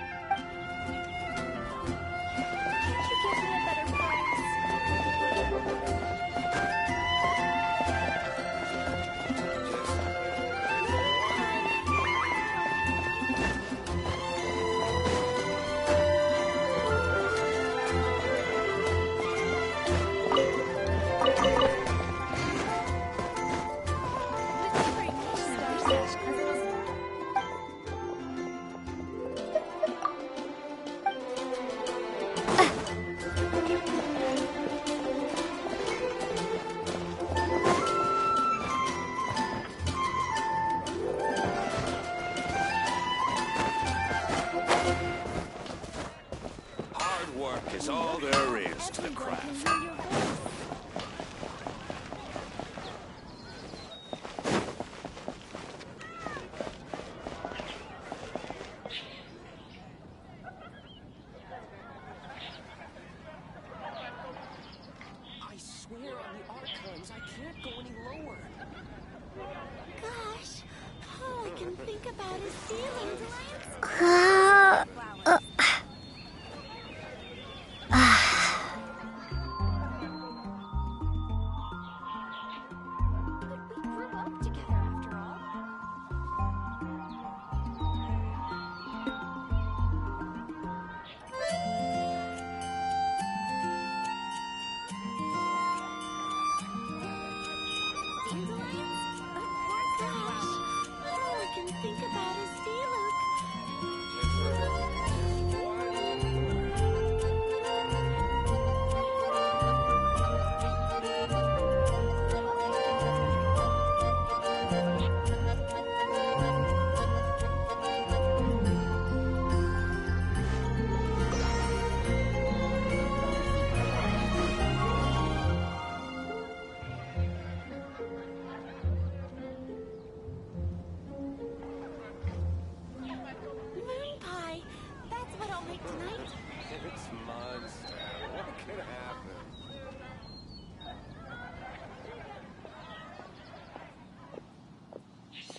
Is all there is to the craft. I swear on the archives, I can't go any lower. Gosh, all I can think about is ceilings. It's monster. What could happen?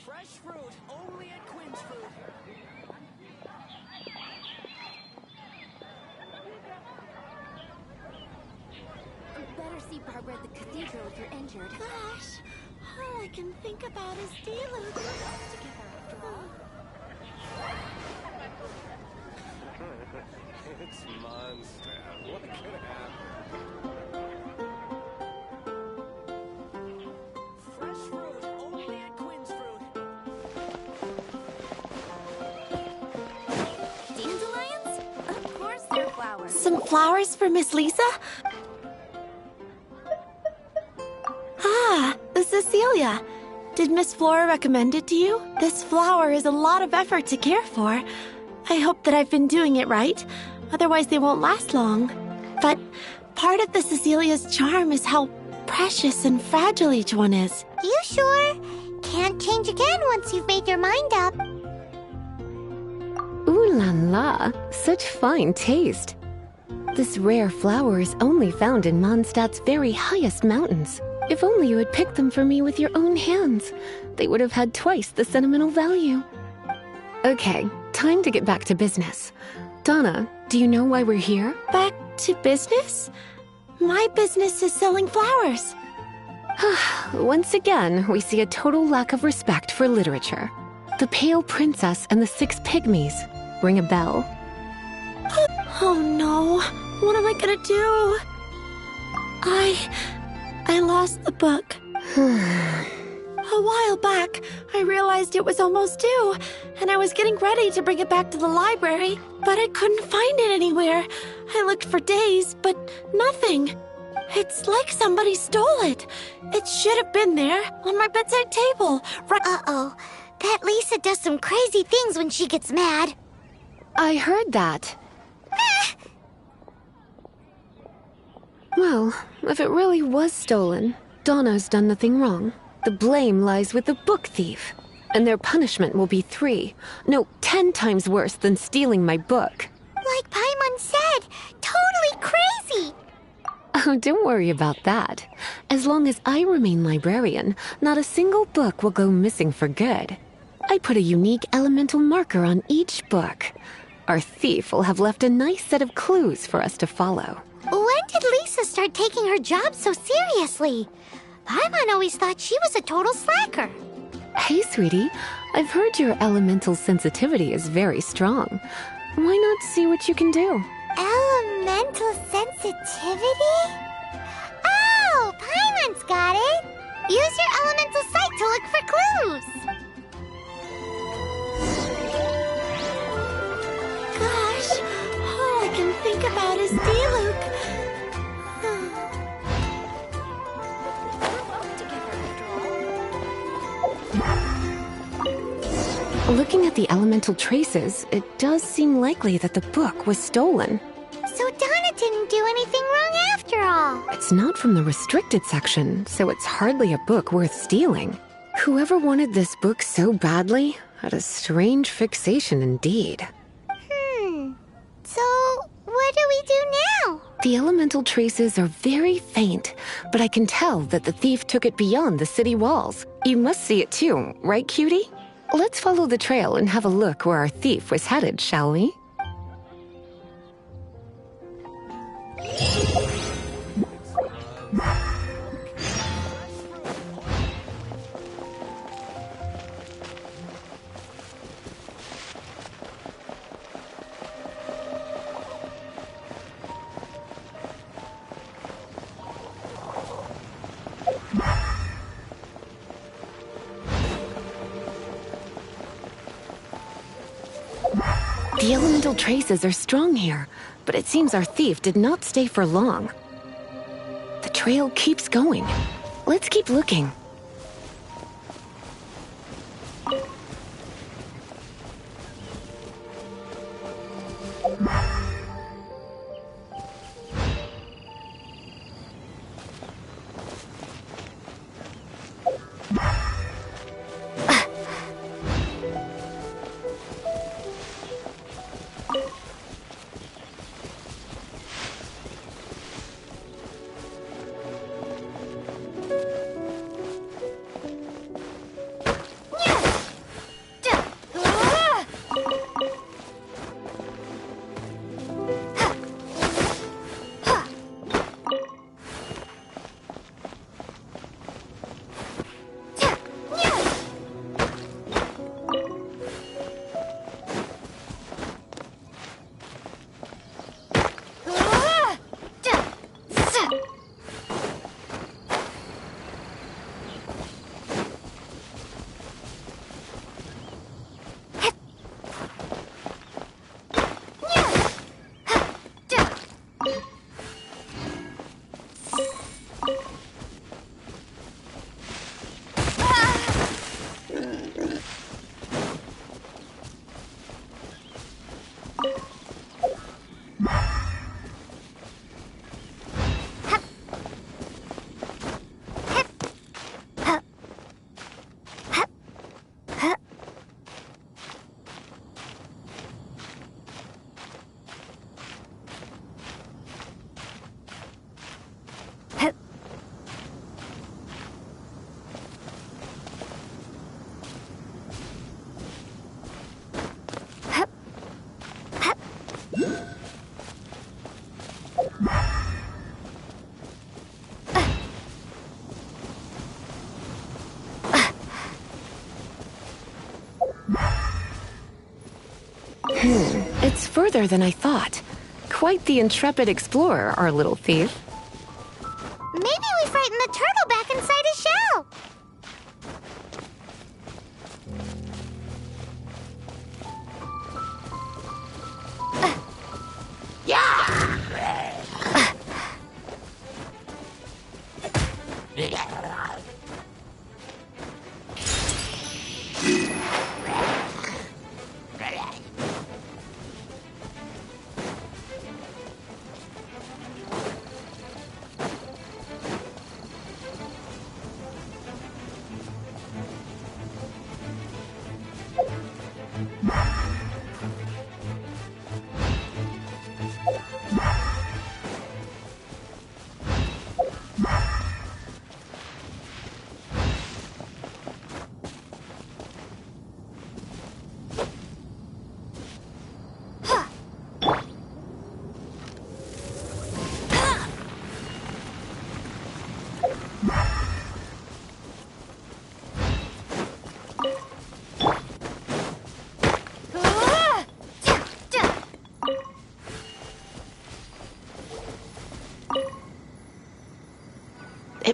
Fresh fruit, only at Quinn's Fruit. Better see Barbara at the cathedral if you're injured. Gosh, all I can think about is Diluc. Together after all. It's monster. What could happen? Fresh fruit, only at Quinn's Fruit. Dandelions? Of course they're flowers. Some flowers for Miss Lisa? Ah, Cecilia. Did Miss Flora recommend it to you? This flower is a lot of effort to care for. I hope that I've been doing it right. Otherwise, they won't last long. But part of the Cecilia's charm is how precious and fragile each one is. You sure? Can't change again once you've made your mind up. Ooh la la, such fine taste. This rare flower is only found in Mondstadt's very highest mountains. If only you had picked them for me with your own hands. They would have had twice the sentimental value. Okay, time to get back to business. Donna, do you know why we're here? Back to business? My business is selling flowers. Once again, we see a total lack of respect for literature. The Pale Princess and the Six Pygmies. Ring a bell? Oh no, what am I gonna do? I lost the book. A while back, I realized it was almost due, and I was getting ready to bring it back to the library, but I couldn't find it anywhere. I looked for days, but nothing. It's like somebody stole it. It should have been there, on my bedside table. Uh-oh. That Lisa does some crazy things when she gets mad. I heard that. Well, if it really was stolen, Donna's done nothing wrong. The blame lies with the book thief. And their punishment will be 10 times worse than stealing my book. Like Paimon said, totally crazy. Oh, don't worry about that. As long as I remain librarian, not a single book will go missing for good. I put a unique elemental marker on each book. Our thief will have left a nice set of clues for us to follow. When did Lisa start taking her job so seriously? Paimon always thought she was a total slacker. Hey, sweetie. I've heard your elemental sensitivity is very strong. Why not see what you can do? Elemental sensitivity? Oh, Paimon's got it! Use your elemental sight to look for clues! Gosh, all I can think about is Diluc. Looking at the elemental traces, it does seem likely that the book was stolen. So Donna didn't do anything wrong after all. It's not from the restricted section, so it's hardly a book worth stealing. Whoever wanted this book so badly had a strange fixation indeed. So what do we do now? The elemental traces are very faint, but I can tell that the thief took it beyond the city walls. You must see it too, right, cutie? Let's follow the trail and have a look where our thief was headed, shall we? The elemental traces are strong here, but it seems our thief did not stay for long. The trail keeps going. Let's keep looking. It's further than I thought. Quite the intrepid explorer, our little thief. Maybe we frightened the turtle back inside his shell.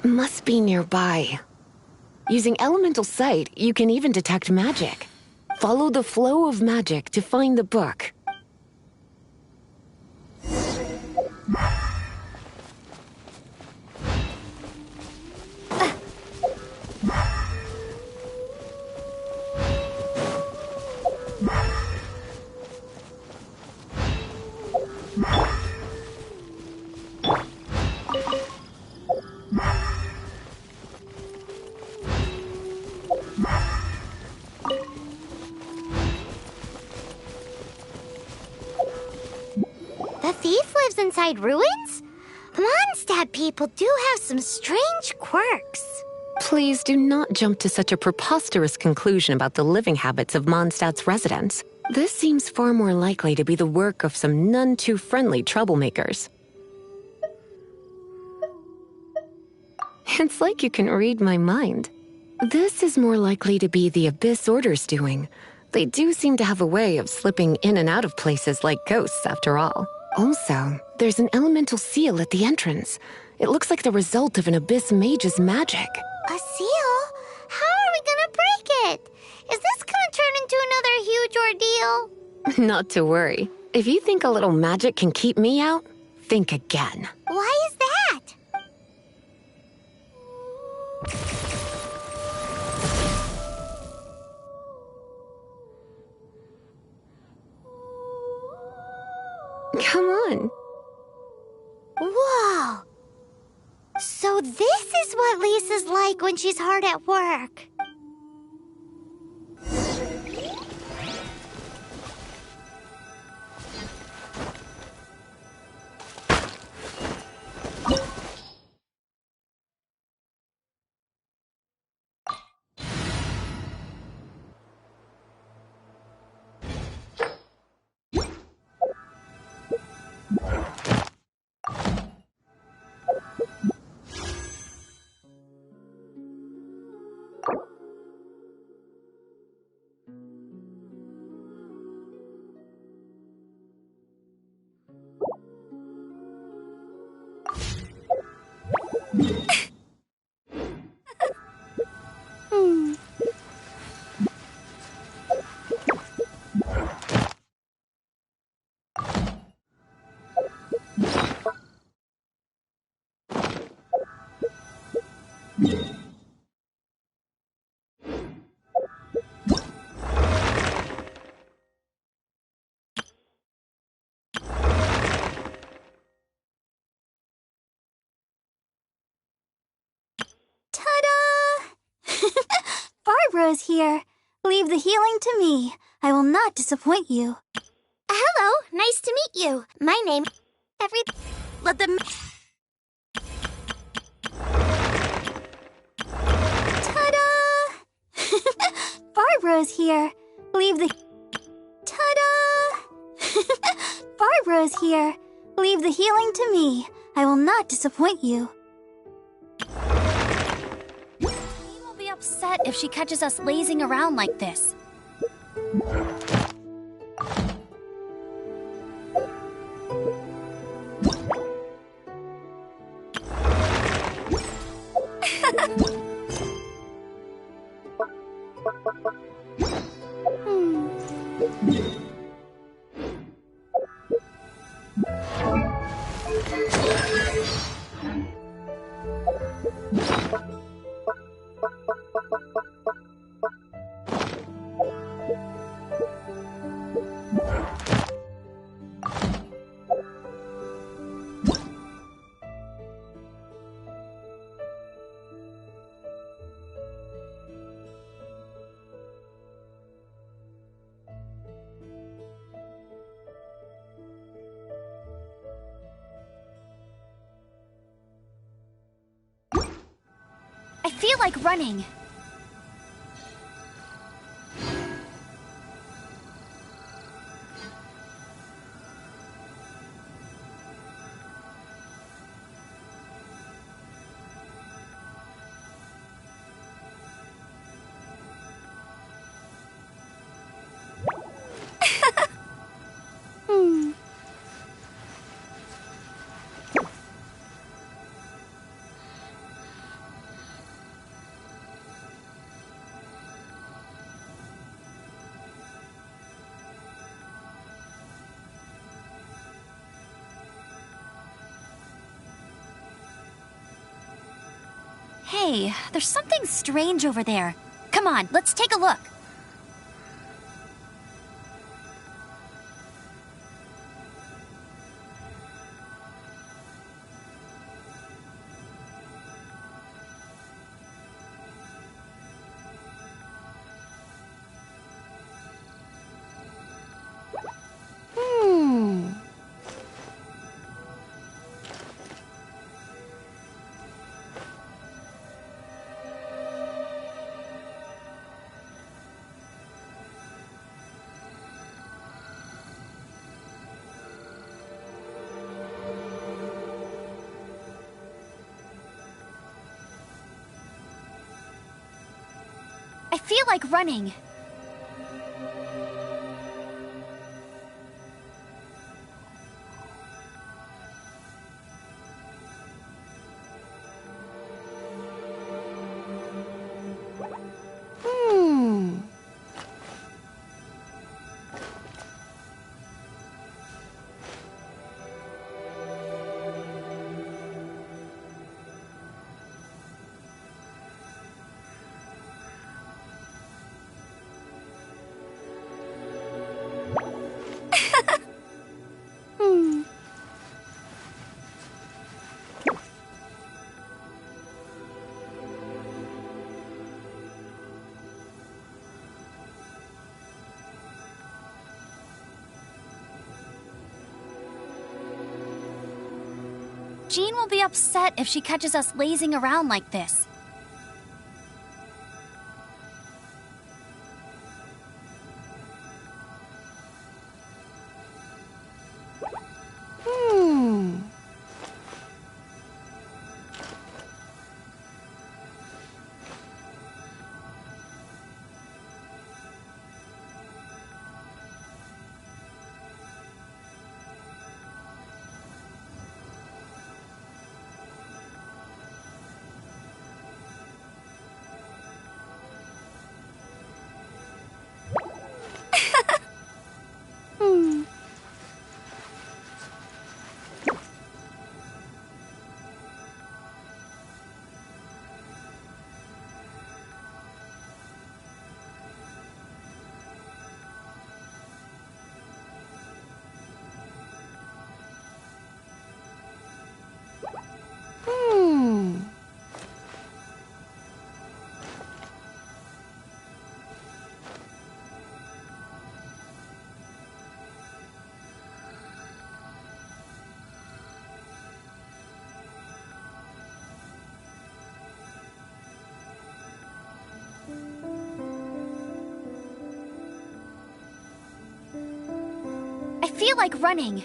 It must be nearby. Using elemental sight, you can even detect magic. Follow the flow of magic to find the book. The thief lives inside ruins? Mondstadt people do have some strange quirks. Please do not jump to such a preposterous conclusion about the living habits of Mondstadt's residents. This seems far more likely to be the work of some none-too-friendly troublemakers. It's like you can read my mind. This is more likely to be the Abyss Order's doing. They do seem to have a way of slipping in and out of places like ghosts, after all. Also, there's an elemental seal at the entrance. It looks like the result of an Abyss mage's magic. A seal? How are we gonna break it? Is this gonna turn into another huge ordeal? Not to worry. If you think a little magic can keep me out, think again. Why is that? Come on. Whoa! So this is what Lisa's like when she's hard at work. Barbara's here. Leave the healing to me. I will not disappoint you. Hello, nice to meet you. My name... Let them... Ta-da! Barbara's here. Leave the... Ta-da! Barbara's here. Leave the healing to me. I will not disappoint you. Will be upset if she catches us lazing around like this. I feel like running. Hey, there's something strange over there. Come on, let's take a look. I feel like running. Jean will be upset if she catches us lazing around like this. I feel like running.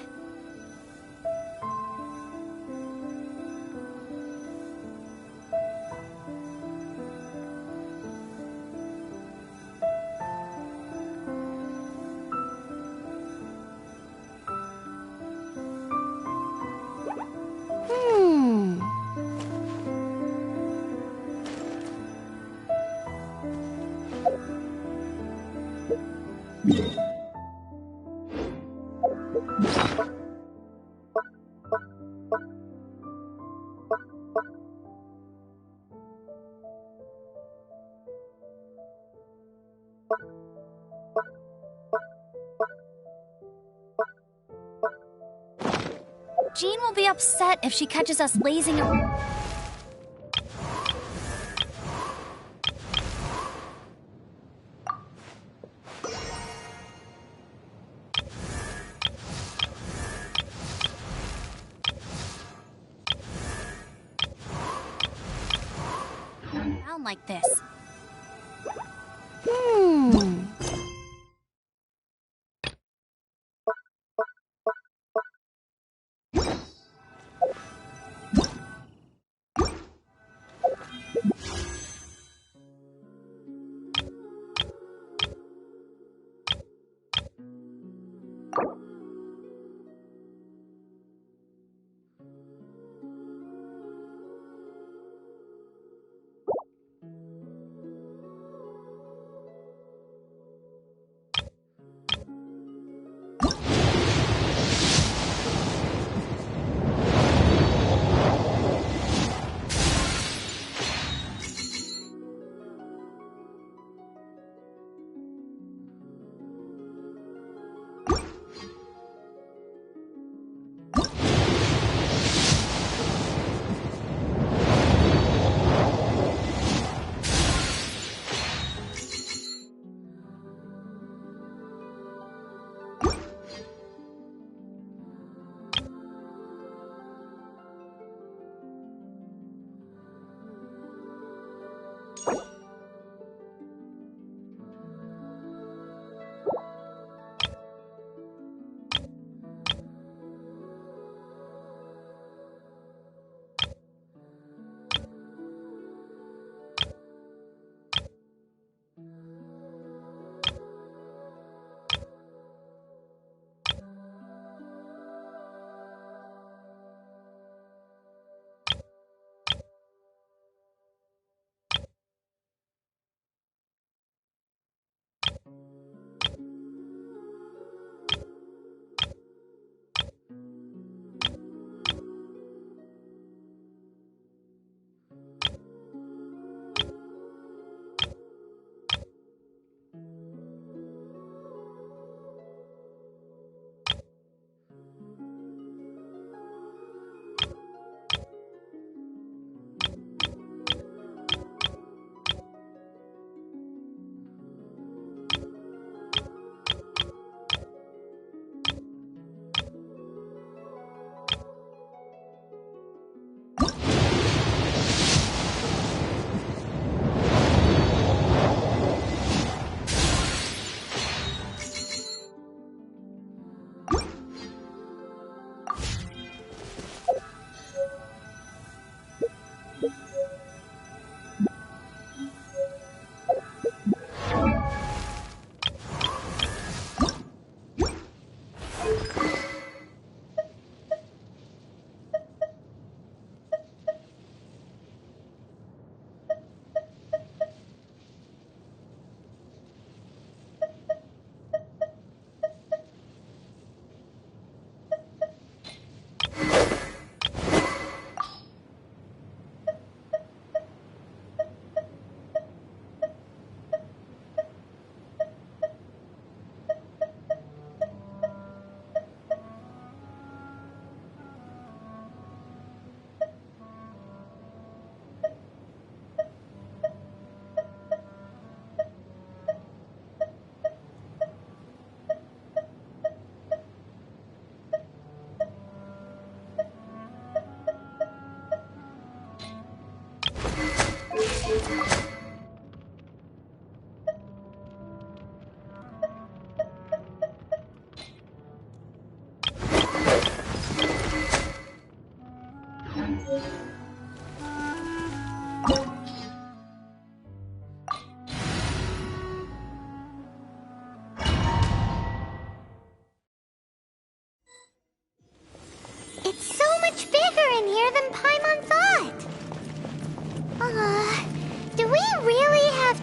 Jean will be upset if she catches us lazing around. Like this.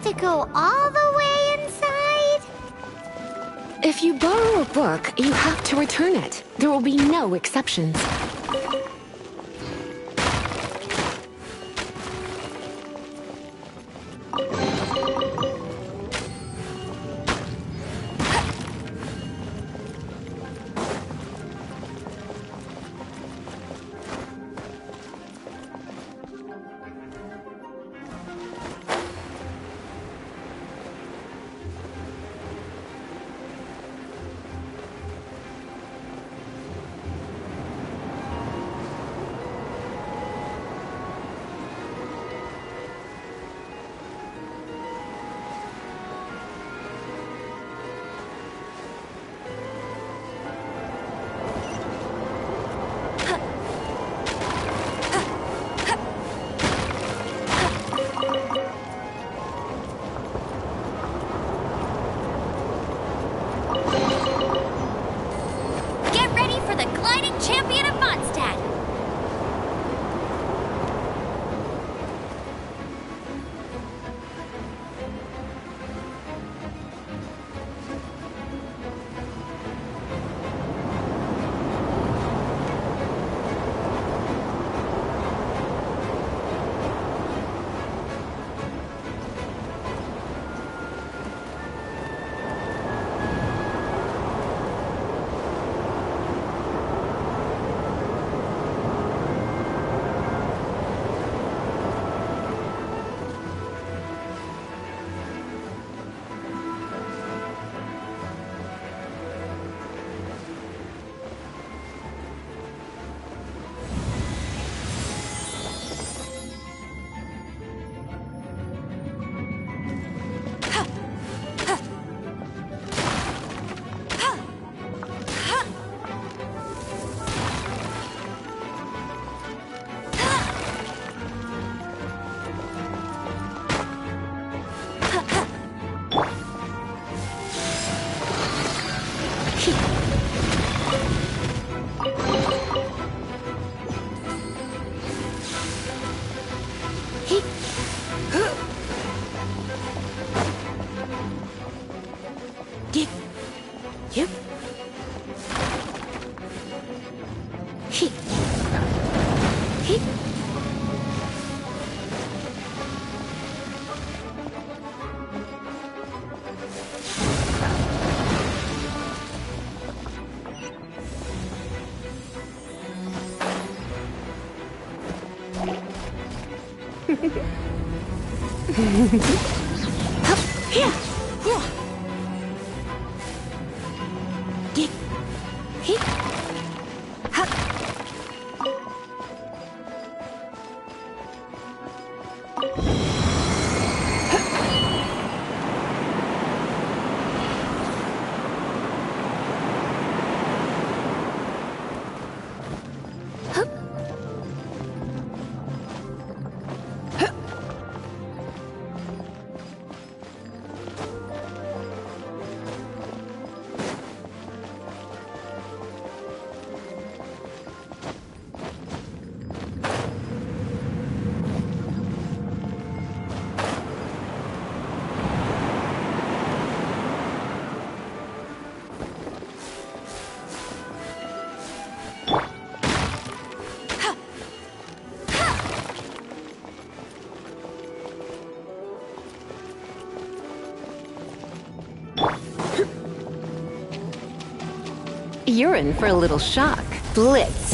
to go all the way inside? If you borrow a book, you have to return it. There will be no exceptions. Champion of Mondstadt! You're in for a little shock. Blitz.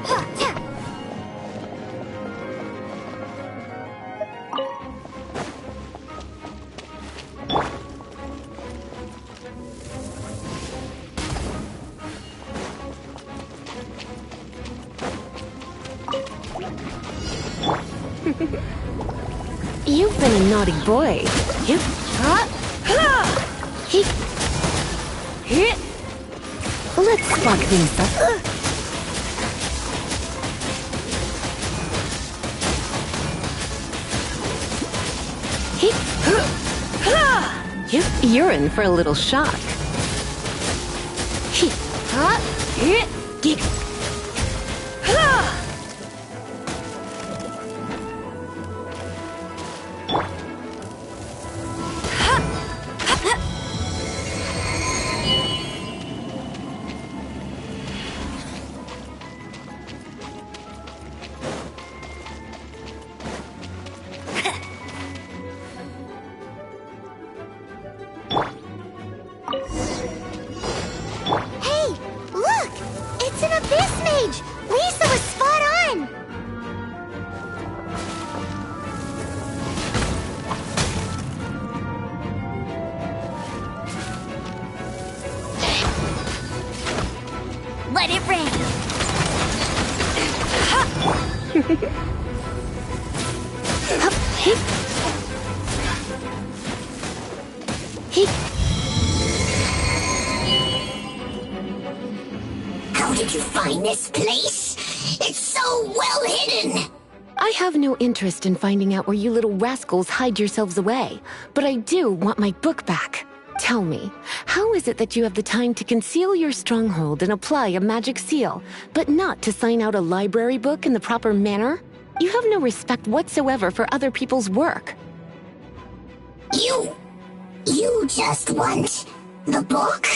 Huh. been a naughty boy. Let's spark things up. You're in for a little shock. Hey, look! It's an abyss mage! Lisa was spot on! Let it rain. How did you find this place? It's so well hidden! I have no interest in finding out where you little rascals hide yourselves away, but I do want my book back. Tell me, how is it that you have the time to conceal your stronghold and apply a magic seal, but not to sign out a library book in the proper manner? You have no respect whatsoever for other people's work. You just want the book?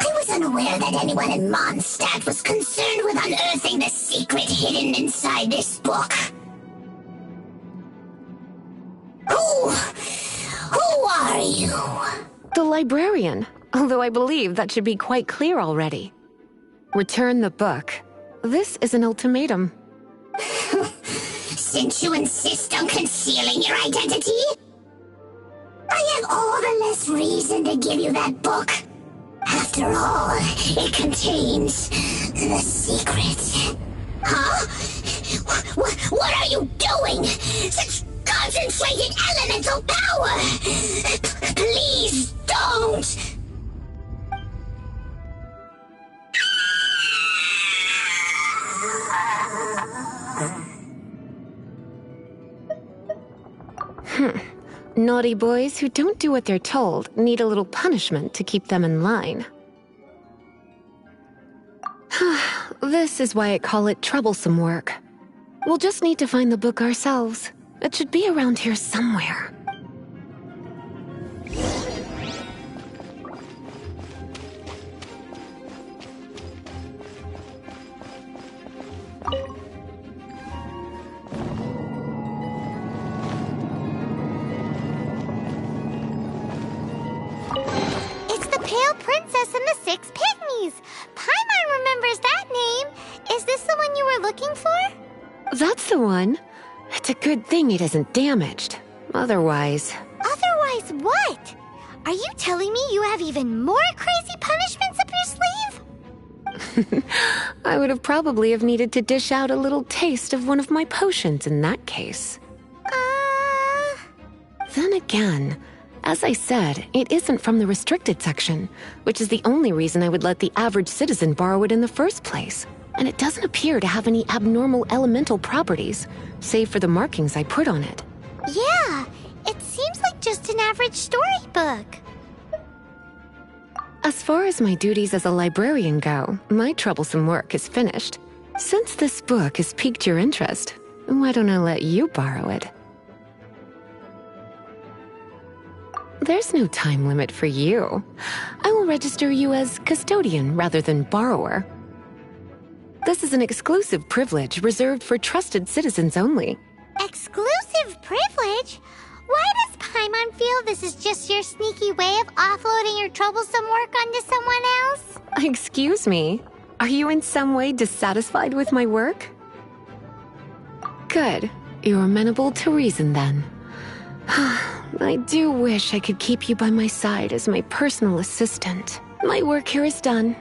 I was unaware that anyone in Mondstadt was concerned with unearthing the secret hidden inside this book. Who are you? The librarian, although I believe that should be quite clear already. Return the book. This is an ultimatum. Since you insist on concealing your identity, I have all the less reason to give you that book. After all, it contains the secret. Huh? What are you doing? Such concentrated elemental power! Please don't! Naughty boys who don't do what they're told need a little punishment to keep them in line. This is why I call it troublesome work. We'll just need to find the book ourselves. It should be around here somewhere. Pale Princess and the Six Pygmies! Paimon remembers that name! Is this the one you were looking for? That's the one. It's a good thing it isn't damaged. Otherwise... Otherwise what? Are you telling me you have even more crazy punishments up your sleeve? I would have probably have needed to dish out a little taste of one of my potions in that case. Then again... As I said, it isn't from the restricted section, which is the only reason I would let the average citizen borrow it in the first place. And it doesn't appear to have any abnormal elemental properties, save for the markings I put on it. Yeah, it seems like just an average storybook. As far as my duties as a librarian go, my troublesome work is finished. Since this book has piqued your interest, why don't I let you borrow it? There's no time limit for you. I will register you as custodian rather than borrower. This is an exclusive privilege reserved for trusted citizens only. Exclusive privilege? Why does Paimon feel this is just your sneaky way of offloading your troublesome work onto someone else? Excuse me, are you in some way dissatisfied with my work? Good, you're amenable to reason then. I do wish I could keep you by my side as my personal assistant. My work here is done.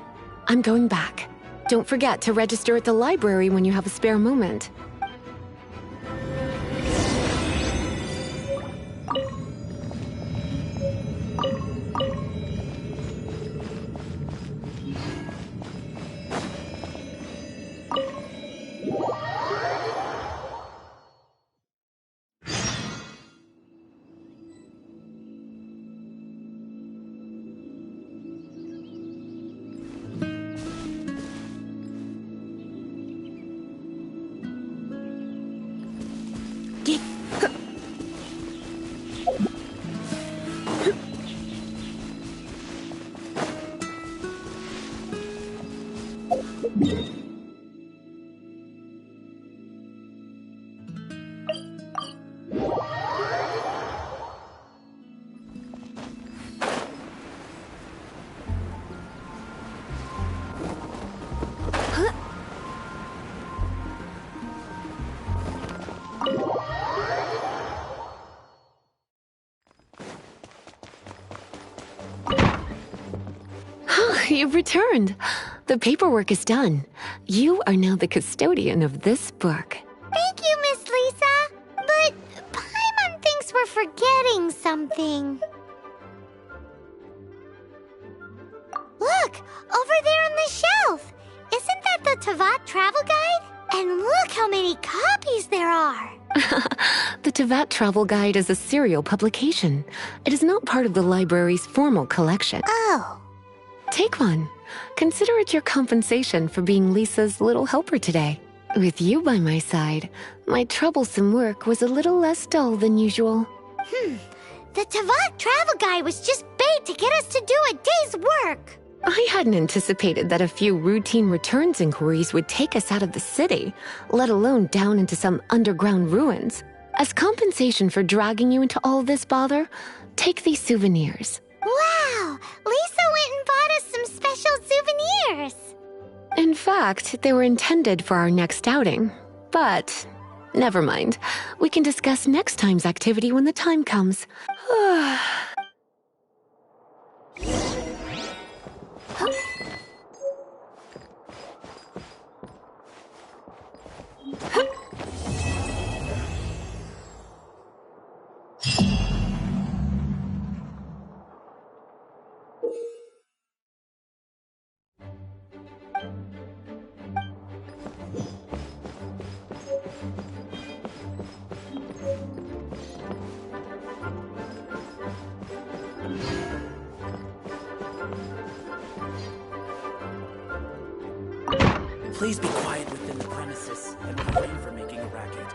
I'm going back. Don't forget to register at the library when you have a spare moment. You've returned. The paperwork is done. You are now the custodian of this book. Thank you, Miss Lisa. But Paimon thinks we're forgetting something. Look, over there on the shelf. Isn't that the Tavat travel guide? And look how many copies there are. The Tavat Travel Guide is a serial publication. It is not part of the library's formal collection. Oh. Take one. Consider it your compensation for being Lisa's little helper today. With you by my side, my troublesome work was a little less dull than usual. The Tavat travel guide was just bait to get us to do a day's work. I hadn't anticipated that a few routine returns inquiries would take us out of the city, let alone down into some underground ruins. As compensation for dragging you into all this bother, take these souvenirs. Wow! Lisa went and bought us some special souvenirs. In fact, they were intended for our next outing. But never mind. We can discuss next time's activity when the time comes. Please be quiet within the premises and refrain from making a racket.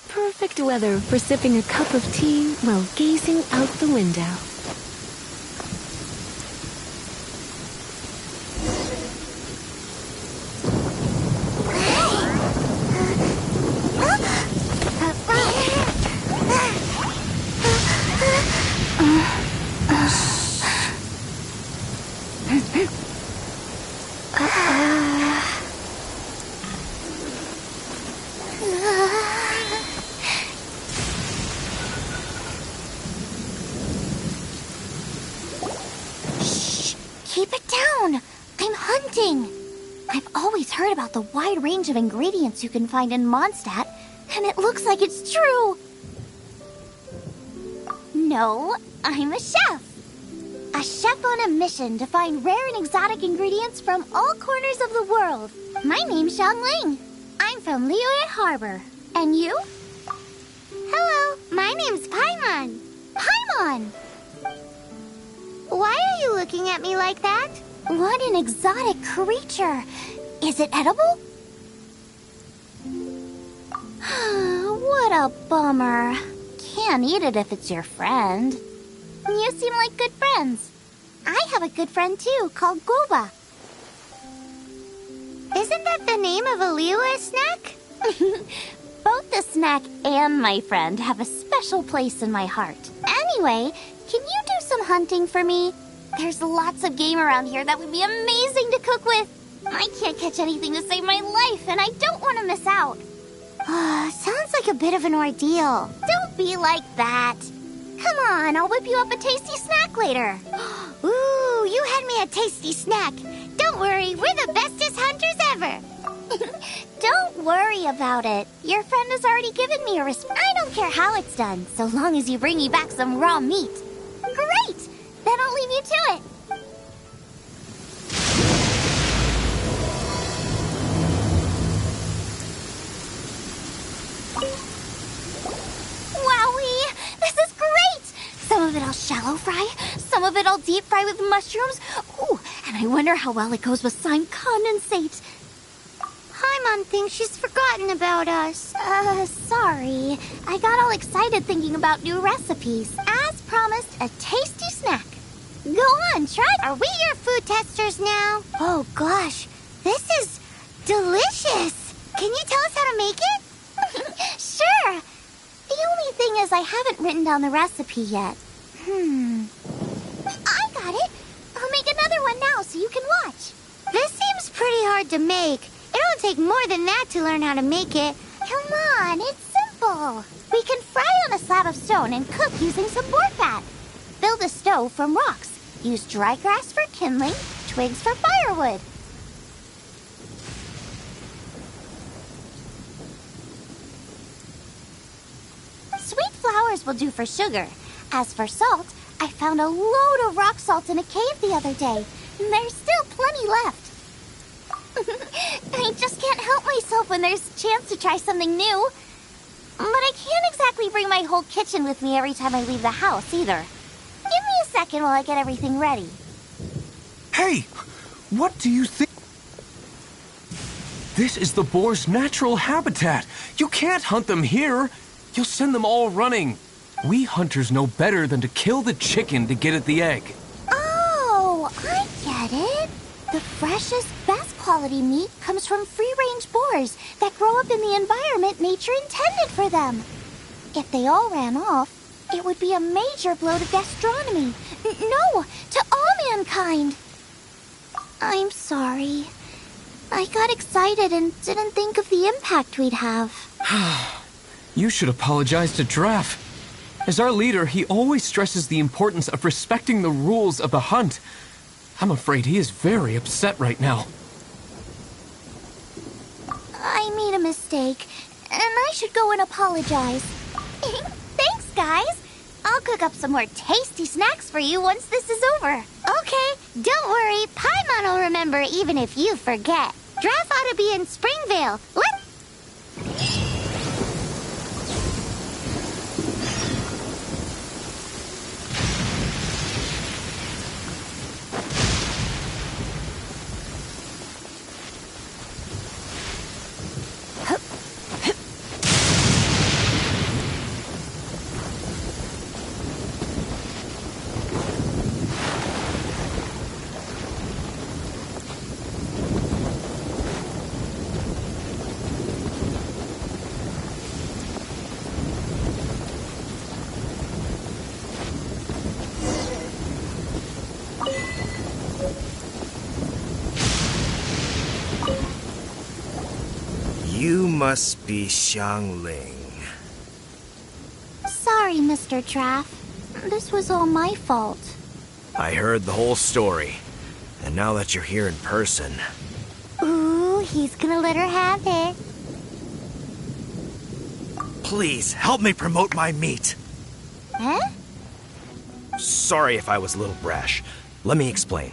Perfect weather for sipping a cup of tea while gazing out the window. Keep it down! I'm hunting! I've always heard about the wide range of ingredients you can find in Mondstadt, and it looks like it's true! No, I'm a chef! A chef on a mission to find rare and exotic ingredients from all corners of the world. My name's Xiangling. I'm from Liyue Harbor. And you? Hello, my name's Paimon. Paimon! Why are you looking at me like that? What an exotic creature! Is it edible? What a bummer. Can't eat it if it's your friend. You seem like good friends. I have a good friend too, called Goba. Isn't that the name of a Liyue snack? Both the snack and my friend have a special place in my heart. Anyway, can you do some hunting for me? There's lots of game around here that would be amazing to cook with. I can't catch anything to save my life, and I don't want to miss out. Sounds like a bit of an ordeal. Don't be like that. Come on, I'll whip you up a tasty snack later. Ooh, you had me a tasty snack. Don't worry, we're the bestest hunters ever. Don't worry about it. Your friend has already given me a response. I don't care how it's done, so long as you bring me back some raw meat. Great! Then I'll leave you to it. Wowie! This is great! Some of it I'll shallow fry, some of it I'll deep fry with mushrooms. Ooh, and I wonder how well it goes with slime condensate. Paimon thinks she's forgotten about us. Sorry. I got all excited thinking about new recipes. As promised, a tasty snack. Go on, try. Are we your food testers now? Oh gosh, this is delicious. Can you tell us how to make it? Sure. The only thing is I haven't written down the recipe yet. I got it. make another one now so you can watch. This seems pretty hard to make. It'll take more than that to learn how to make it. Come on, it's simple. We can fry on a slab of stone and cook using some boar fat. Build a stove from rocks. Use dry grass for kindling, twigs for firewood. Sweet flowers will do for sugar. As for salt, I found a load of rock salt in a cave the other day. There's still plenty left. I just can't help myself when there's a chance to try something new. But I can't exactly bring my whole kitchen with me every time I leave the house, either. Give me a second while I get everything ready. Hey! What do you think? This is the boar's natural habitat. You can't hunt them here. You'll send them all running. We hunters know better than to kill the chicken to get at the egg. Oh, I get it. The freshest, best quality meat comes from free-range boars that grow up in the environment nature intended for them. If they all ran off, it would be a major blow to gastronomy. No, to all mankind. I'm sorry. I got excited and didn't think of the impact we'd have. You should apologize to Draff. As our leader, he always stresses the importance of respecting the rules of the hunt. I'm afraid he is very upset right now. I made a mistake, and I should go and apologize. Thanks, guys. I'll cook up some more tasty snacks for you once this is over. Okay, don't worry. Paimon will remember even if you forget. Draff ought to be in Springvale. You must be Xiangling. Sorry, Mr. Draff. This was all my fault. I heard the whole story. And now that you're here in person... Ooh, he's gonna let her have it. Please, help me promote my meat. Huh? Sorry if I was a little brash. Let me explain.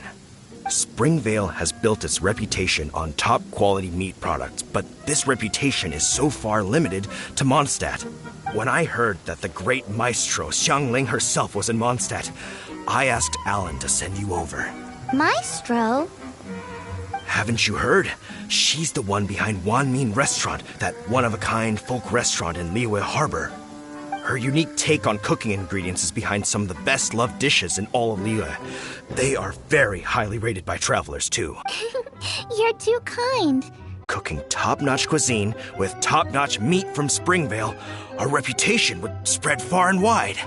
Springvale has built its reputation on top-quality meat products, but this reputation is so far limited to Mondstadt. When I heard that the great maestro Xiangling herself was in Mondstadt, I asked Alan to send you over. Maestro? Haven't you heard? She's the one behind Wanmin Restaurant, that one-of-a-kind folk restaurant in Liyue Harbor. Her unique take on cooking ingredients is behind some of the best-loved dishes in all of Liyue. They are very highly rated by travelers, too. You're too kind. Cooking top-notch cuisine with top-notch meat from Springvale, our reputation would spread far and wide.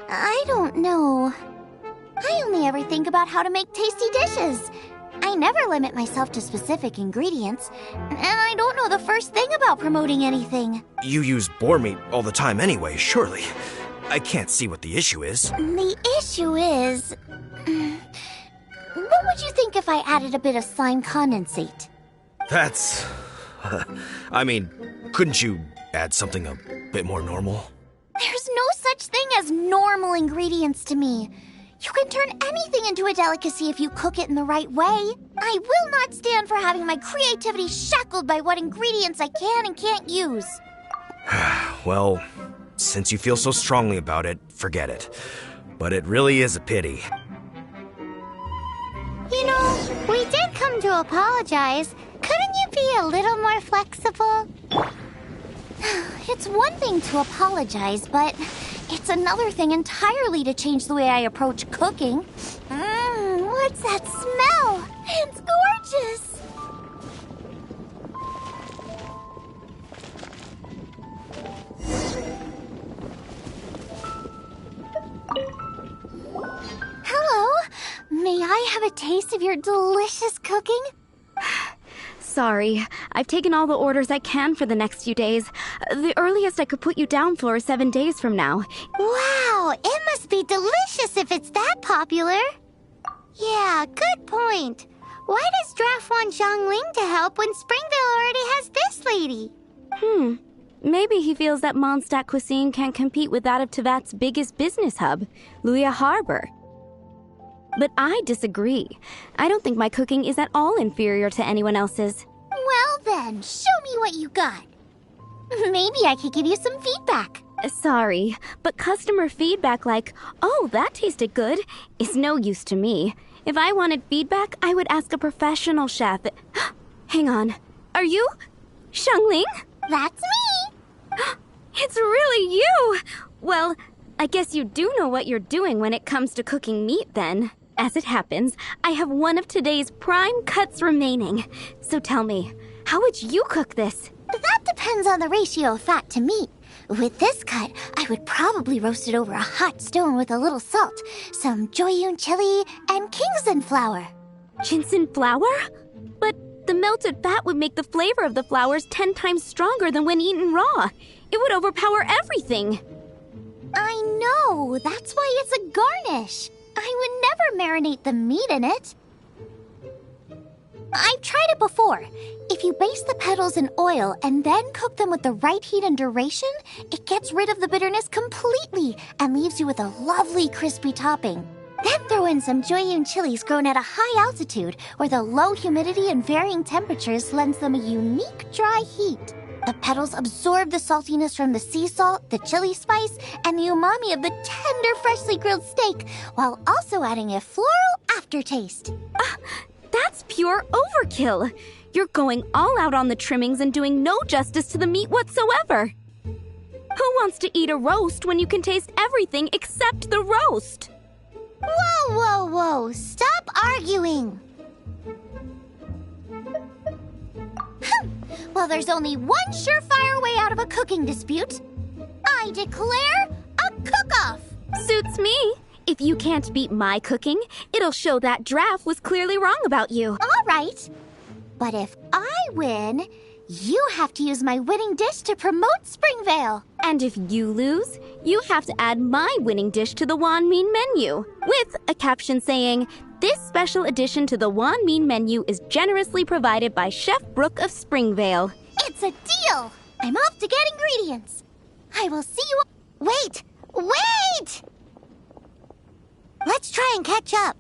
I don't know. I only ever think about how to make tasty dishes. I never limit myself to specific ingredients, and I don't know the first thing about promoting anything. You use boar meat all the time anyway, surely. I can't see what the issue is. The issue is... What would you think if I added a bit of slime condensate? That's... I mean, couldn't you add something a bit more normal? There's no such thing as normal ingredients to me. You can turn anything into a delicacy if you cook it in the right way. I will not stand for having my creativity shackled by what ingredients I can and can't use. Well, since you feel so strongly about it, forget it. But it really is a pity. You know, we did come to apologize. Couldn't you be a little more flexible? It's one thing to apologize, but it's another thing entirely to change the way I approach cooking. What's that smell? It's gorgeous! Hello, May I have a taste of your delicious cooking? Sorry, I've taken all the orders I can for the next few days. The earliest I could put you down for is 7 days from now. Wow, it must be delicious if it's that popular. Yeah, good point. Why does Draft want Xiangling to help when Springvale already has this lady? Maybe he feels that Mondstadt cuisine can't compete with that of Tevat's biggest business hub, Luya Harbor. But I disagree. I don't think my cooking is at all inferior to anyone else's. Well then, show me what you got. Maybe I could give you some feedback. Sorry, but customer feedback like, "Oh, that tasted good," is no use to me. If I wanted feedback, I would ask a professional chef. Hang on. Are you Xiangling? That's me! It's really you! Well, I guess you do know what you're doing when it comes to cooking meat then. As it happens, I have one of today's prime cuts remaining. So tell me, how would you cook this? That depends on the ratio of fat to meat. With this cut, I would probably roast it over a hot stone with a little salt, some Joyun chili, and Kingston flour. Ginseng flour? But the melted fat would make the flavor of the flowers 10 times stronger than when eaten raw. It would overpower everything. I know, that's why it's a garnish. I would never marinate the meat in it. I've tried it before. If you baste the petals in oil and then cook them with the right heat and duration, it gets rid of the bitterness completely and leaves you with a lovely crispy topping. Then throw in some Joyun chilies grown at a high altitude where the low humidity and varying temperatures lends them a unique dry heat. The petals absorb the saltiness from the sea salt, the chili spice, and the umami of the tender, freshly grilled steak, while also adding a floral aftertaste. That's pure overkill. You're going all out on the trimmings and doing no justice to the meat whatsoever. Who wants to eat a roast when you can taste everything except the roast? Whoa, whoa, whoa! Stop arguing! Well, there's only one surefire way out of a cooking dispute. I declare a cook-off! Suits me. If you can't beat my cooking, it'll show that Draft was clearly wrong about you. All right. But if I win, you have to use my winning dish to promote Springvale. And if you lose, you have to add my winning dish to the Wanmin menu, with a caption saying, "This special addition to the Wanmin menu is generously provided by Chef Brooke of Springvale." It's a deal! I'm off to get ingredients. I will see you... Wait! Wait! Let's try and catch up.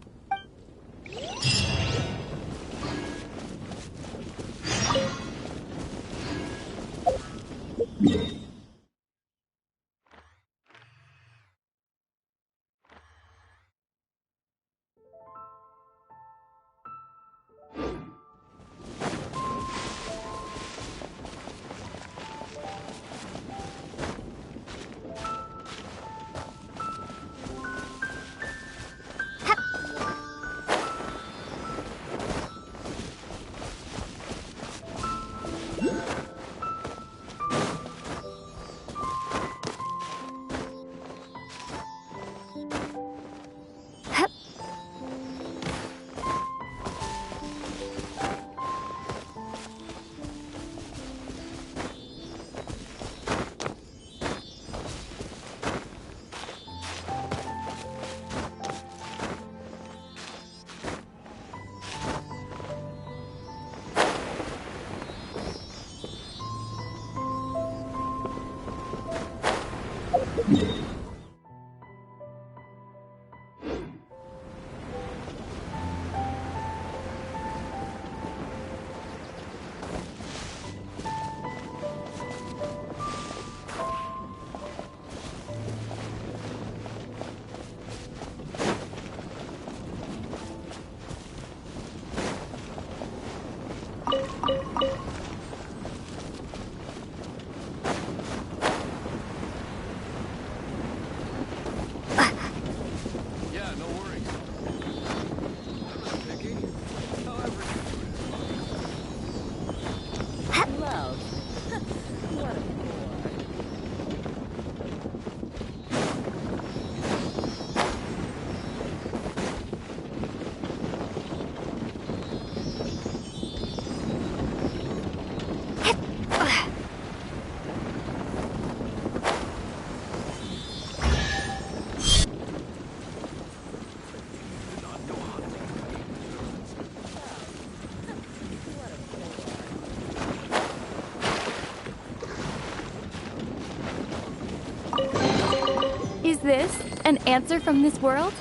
this an answer from this world?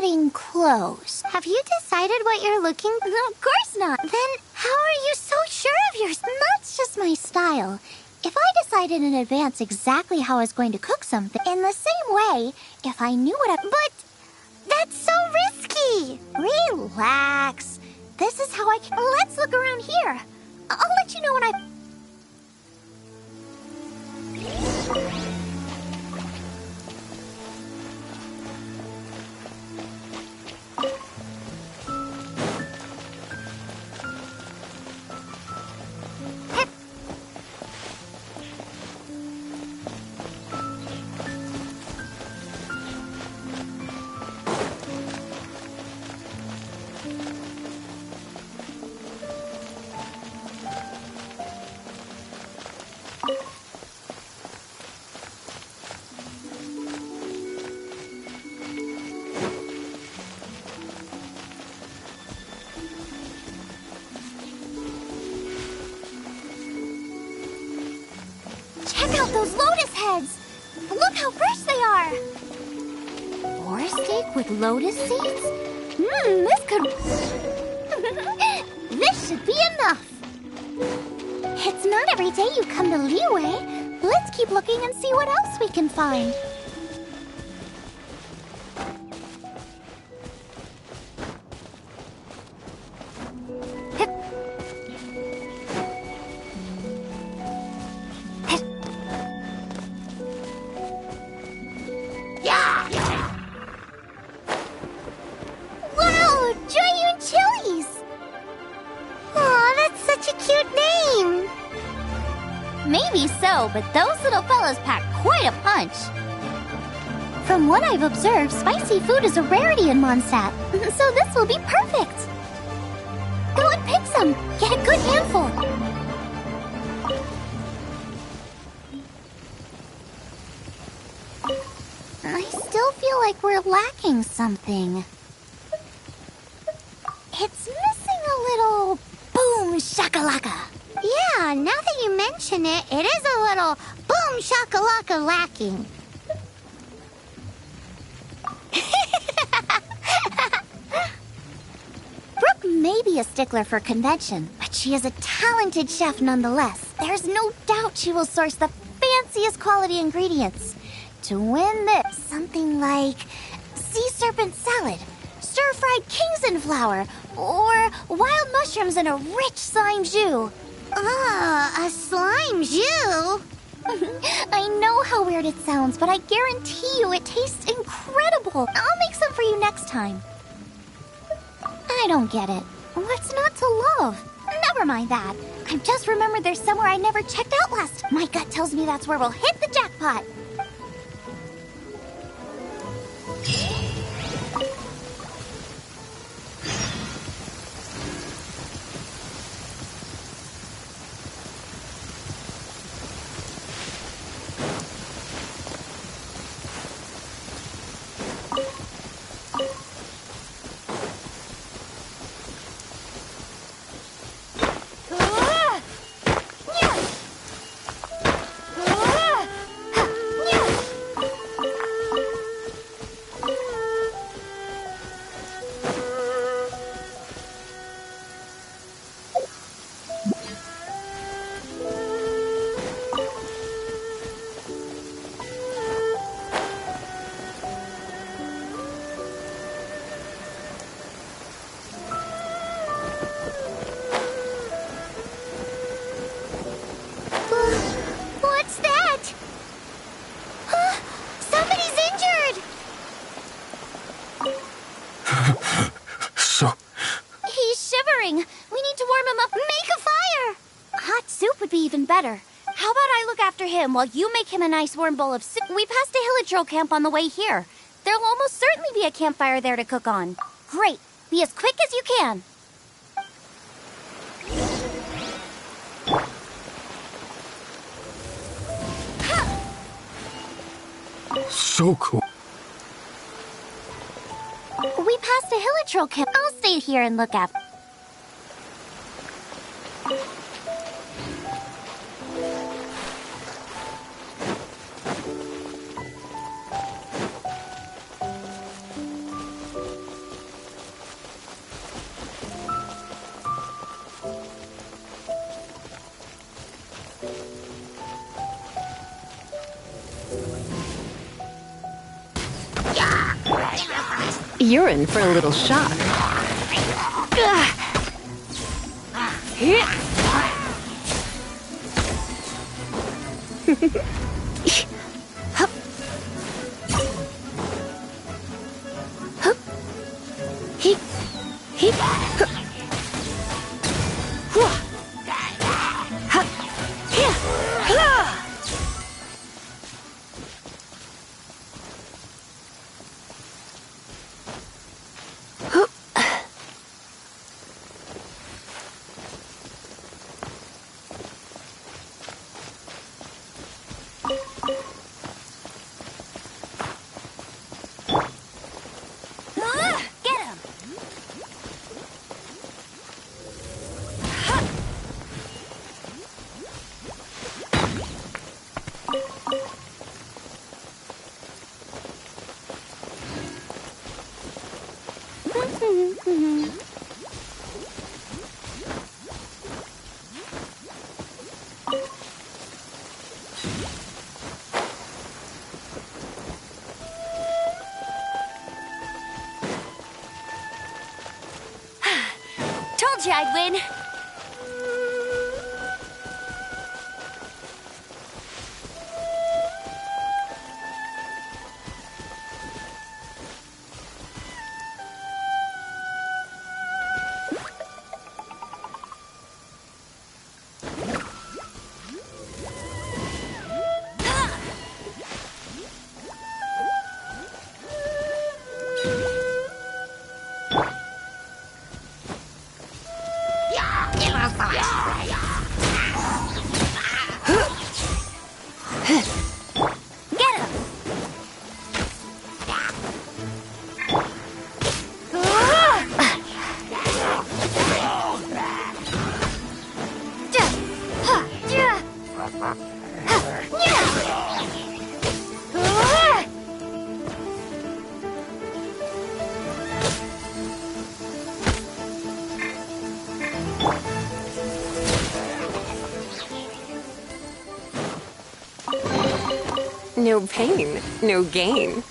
getting close. Have you decided what you're looking for? Of course not. Then how are you so sure of yours? That's just my style. If I decided in advance exactly how I was going to cook something, in the same way, if I knew what I... But that's so risky! Relax. This is how I can... Let's look around here. I'll let you know when I... Check out those lotus heads! Look how fresh they are! Boar steak with lotus seeds? This could... This should be enough! It's not every day you come to Liyue. Let's keep looking and see what else we can find. Wow, Joyun Chilies! Aw, that's such a cute name! Maybe so, but those little fellas pack quite a punch. From what I've observed, spicy food is a rarity in Mondstadt, so this will be perfect. Go and pick some. Get a good handful. I still feel like we're lacking something. It's missing a little boom shakalaka. Yeah, now that you mention it, it is a little boom shakalaka lacking. Brooke may be a stickler for convention, but she is a talented chef nonetheless. There's no doubt she will source the fanciest quality ingredients. To win this, something like sea serpent salad, stir-fried Kingston flour, or wild mushrooms in a rich slime jus. A slime jus? I know how weird it sounds, but I guarantee you it tastes incredible. I'll make some for you next time. I don't get it. What's not to love? Never mind that. I've just remembered there's somewhere I never checked out last. My gut tells me that's where we'll hit the jackpot. What's that? Somebody's injured! So... He's shivering. We need to warm him up. Make a fire! Hot soup would be even better. How about I look after him while you make him a nice warm bowl of soup? We passed a Hilichurl camp on the way here. There'll almost certainly be a campfire there to cook on. Great. Be as quick as you can. So cool. We passed a Hilichurl camp. I'll stay here and look after. You're in for a little shock. Told you I'd win. No pain, no gain.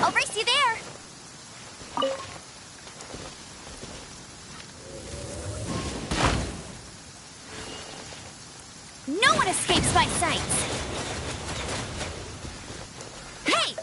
I'll race you there. No one escapes my sights. Hey!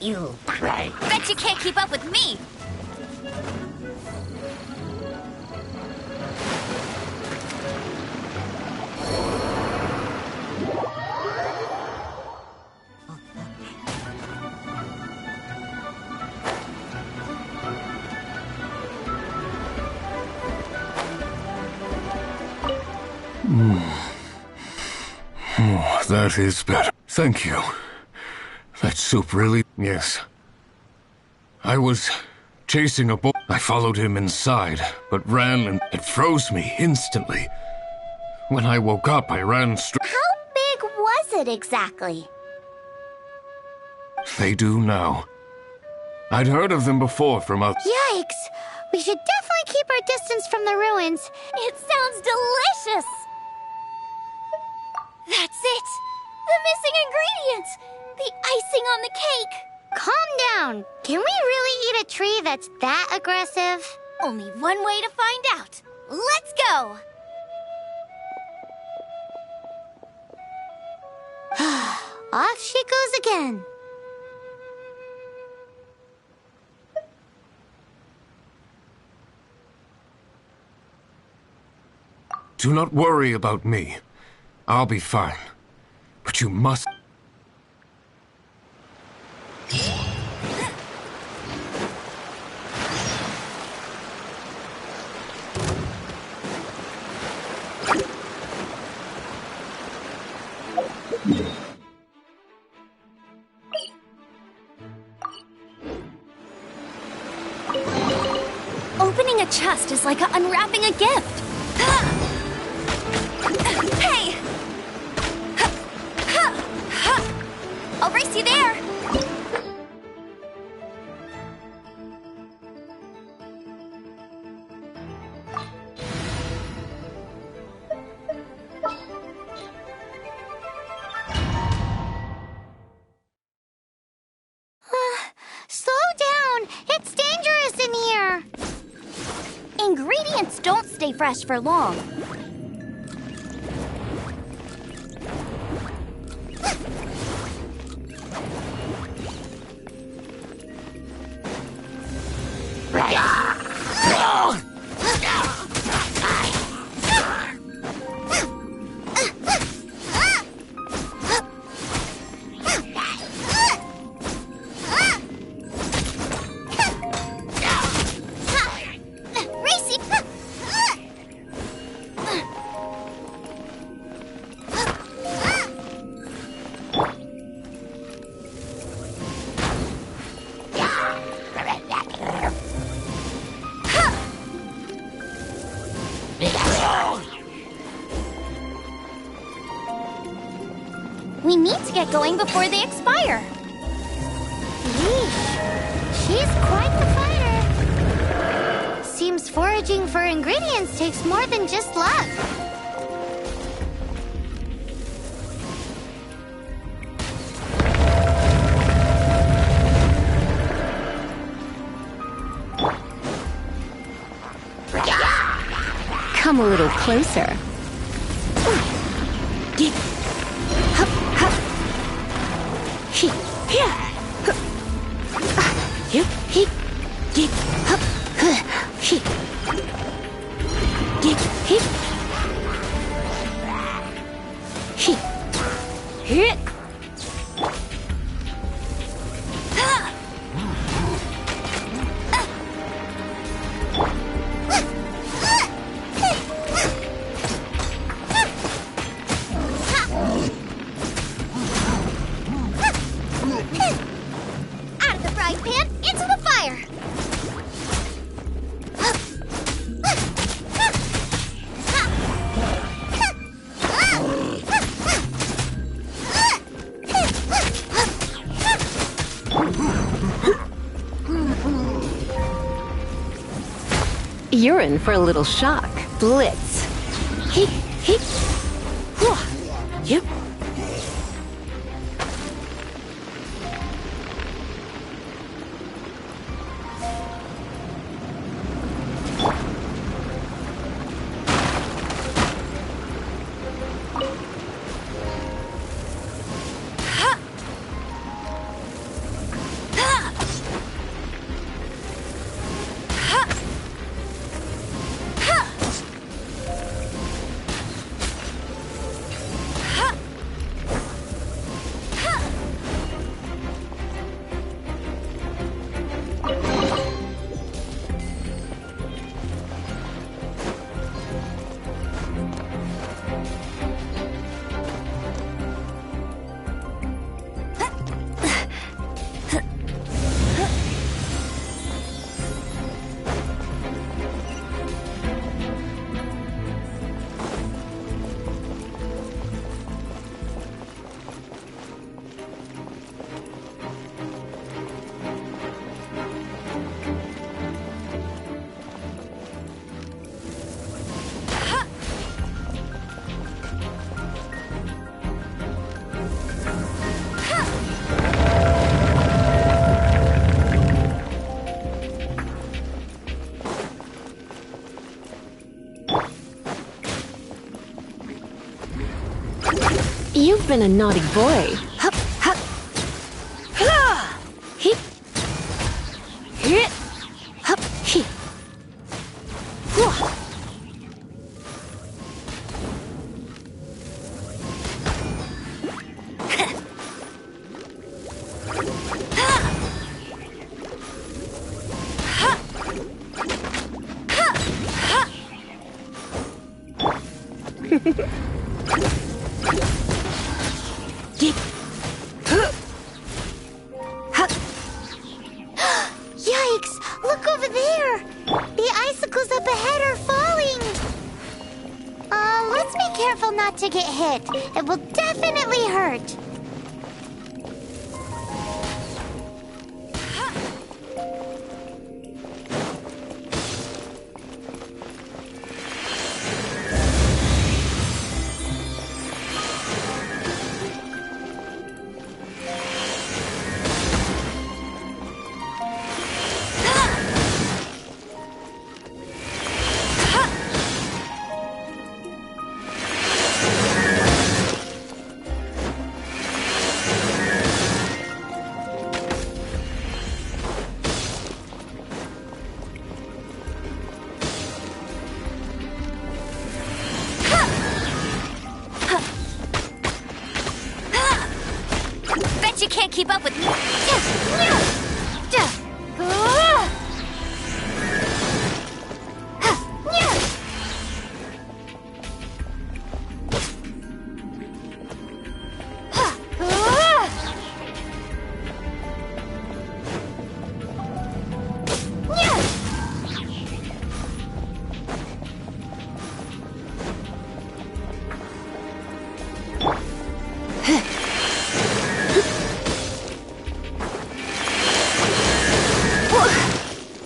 You right. Bet you can't keep up with me! Oh, that is better. Thank you. That soup really... Yes. I was chasing a bull. I followed him inside, but ran and it froze me instantly. When I woke up, I ran straight... How big was it exactly? They do now. I'd heard of them before from others. Yikes! We should definitely keep our distance from the ruins. It sounds delicious! That's it! The missing ingredients! The icing on the cake! Calm down. Can we really eat a tree that's that aggressive? Only one way to find out. Let's go! Off she goes again. Do not worry about me. I'll be fine. But you must... Opening a chest is like unwrapping a gift. Hey! I'll race you there! Slow down! It's dangerous in here! Ingredients don't stay fresh for long. We need to get going before they expire. Yeesh. She's quite the fighter. Seems foraging for ingredients takes more than just luck. Come a little closer. Out of the frying pan, into the fire! You're in for a little shock. Blitz. Heep, heep. Yep. You've been a naughty boy. Hup, hup. Ha! Heep. Hit. Hup, heep. Whoa. Yikes! Look over there! The icicles up ahead are falling! Let's be careful not to get hit. It will definitely hurt. Bet you can't keep up with me.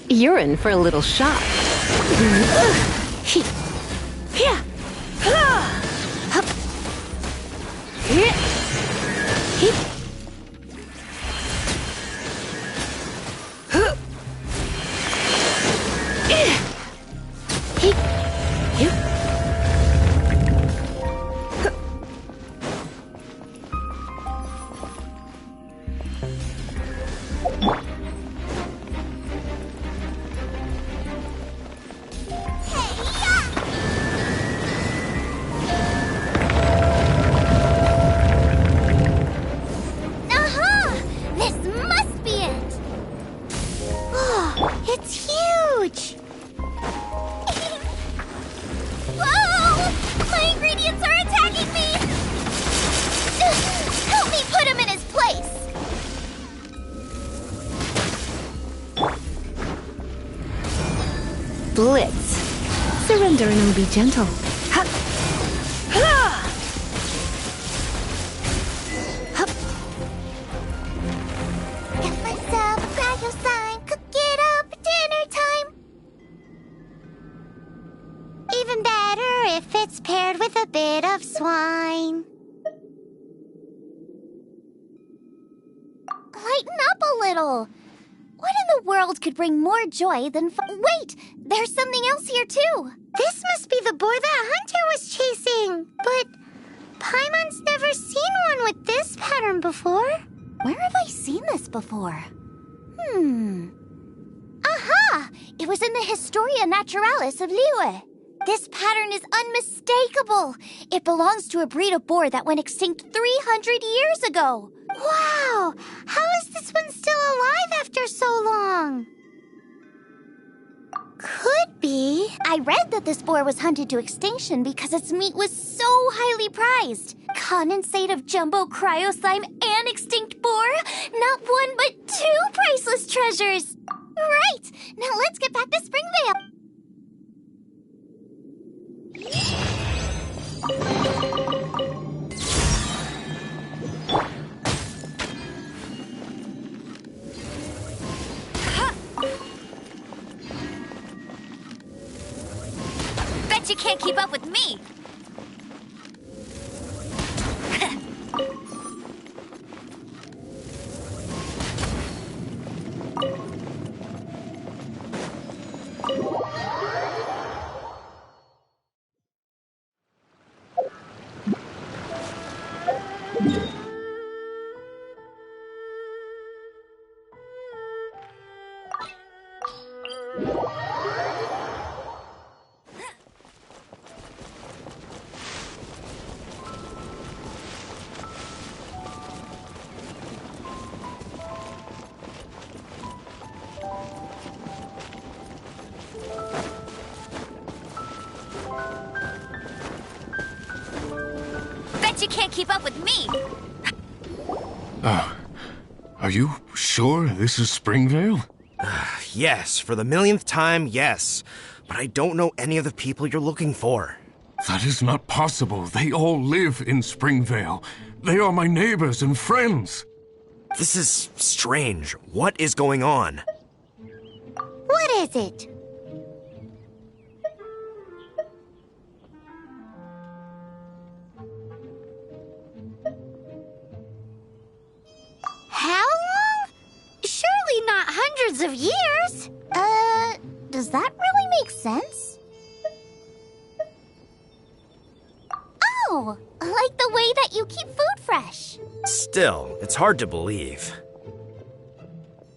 You're in for a little shock. Blitz. Surrender and be gentle. Got myself a cryo sign, cook it up for dinner time. Even better if it's paired with a bit of swine. Lighten up a little. What in the world could bring more joy than Wait! There's something else here, too. This must be the boar that Hunter was chasing. But Paimon's never seen one with this pattern before. Where have I seen this before? Aha! It was in the Historia Naturalis of Liyue. This pattern is unmistakable. It belongs to a breed of boar that went extinct 300 years ago. Wow! How is this one still alive after so long? Could be. I read that this boar was hunted to extinction because its meat was so highly prized. Condensate of jumbo cryo slime and extinct boar? Not one but two priceless treasures! Right! Now let's get back to Springvale. Bet you can't keep up with me! You can't keep up with me! Are you sure this is Springvale? Yes, for the millionth time, yes. But I don't know any of the people you're looking for. That is not possible. They all live in Springvale. They are my neighbors and friends. This is strange. What is going on? What is it? How long? Surely not hundreds of years. Does that really make sense? Oh, like the way that you keep food fresh. Still, it's hard to believe.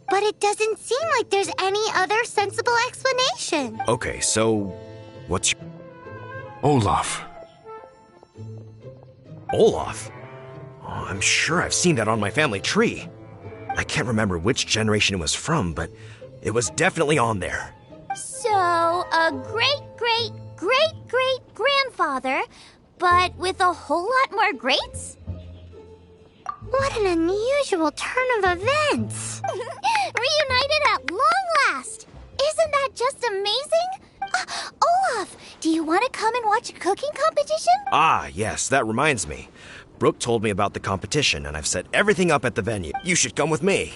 But it doesn't seem like there's any other sensible explanation. Okay, so what's your... Olaf. Olaf? Oh, I'm sure I've seen that on my family tree. I can't remember which generation it was from, but it was definitely on there. So, a great-great-great-great-grandfather, but with a whole lot more greats? What an unusual turn of events! Reunited at long last! Isn't that just amazing? Olaf, do you want to come and watch a cooking competition? Ah, yes, that reminds me. Brooke told me about the competition, and I've set everything up at the venue. You should come with me.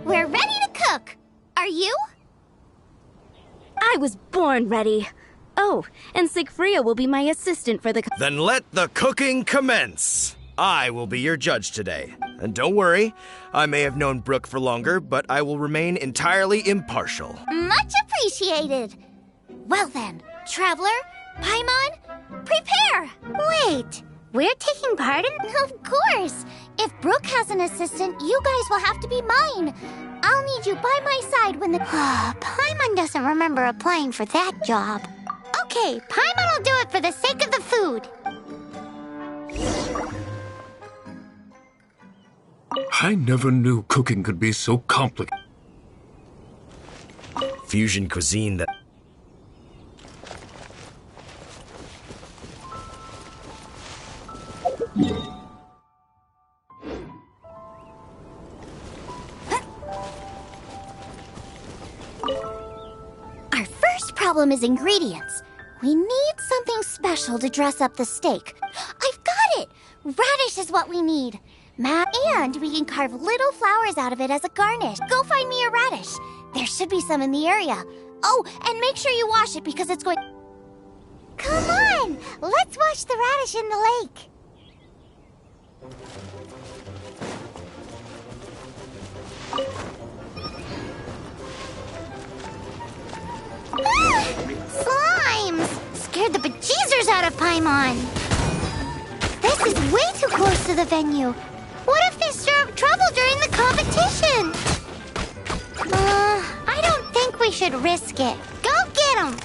We're ready to cook. Are you? I was born ready. Oh, and Sigfria will be my assistant for the... Then let the cooking commence. I will be your judge today. And don't worry, I may have known Brooke for longer, but I will remain entirely impartial. Much appreciated. Well then, Traveler, Paimon, prepare! Wait, We're taking part in? Of course! If Brooke has an assistant, you guys will have to be mine. I'll need you by my side when the... Paimon doesn't remember applying for that job. Okay, Paimon will do it for the sake of the food. I never knew cooking could be so complicated. Fusion cuisine that... Our first problem is ingredients. We need something special to dress up the steak. I've got it! Radish is what we need. And we can carve little flowers out of it as a garnish. Go find me a radish. There should be some in the area. Oh, and make sure you wash it because it's going... Come on! Let's wash the radish in the lake. Slimes! Scared the bejeezers out of Paimon. This is way too close to the venue. What if they stir up trouble during the competition? I don't think we should risk it. Go get them!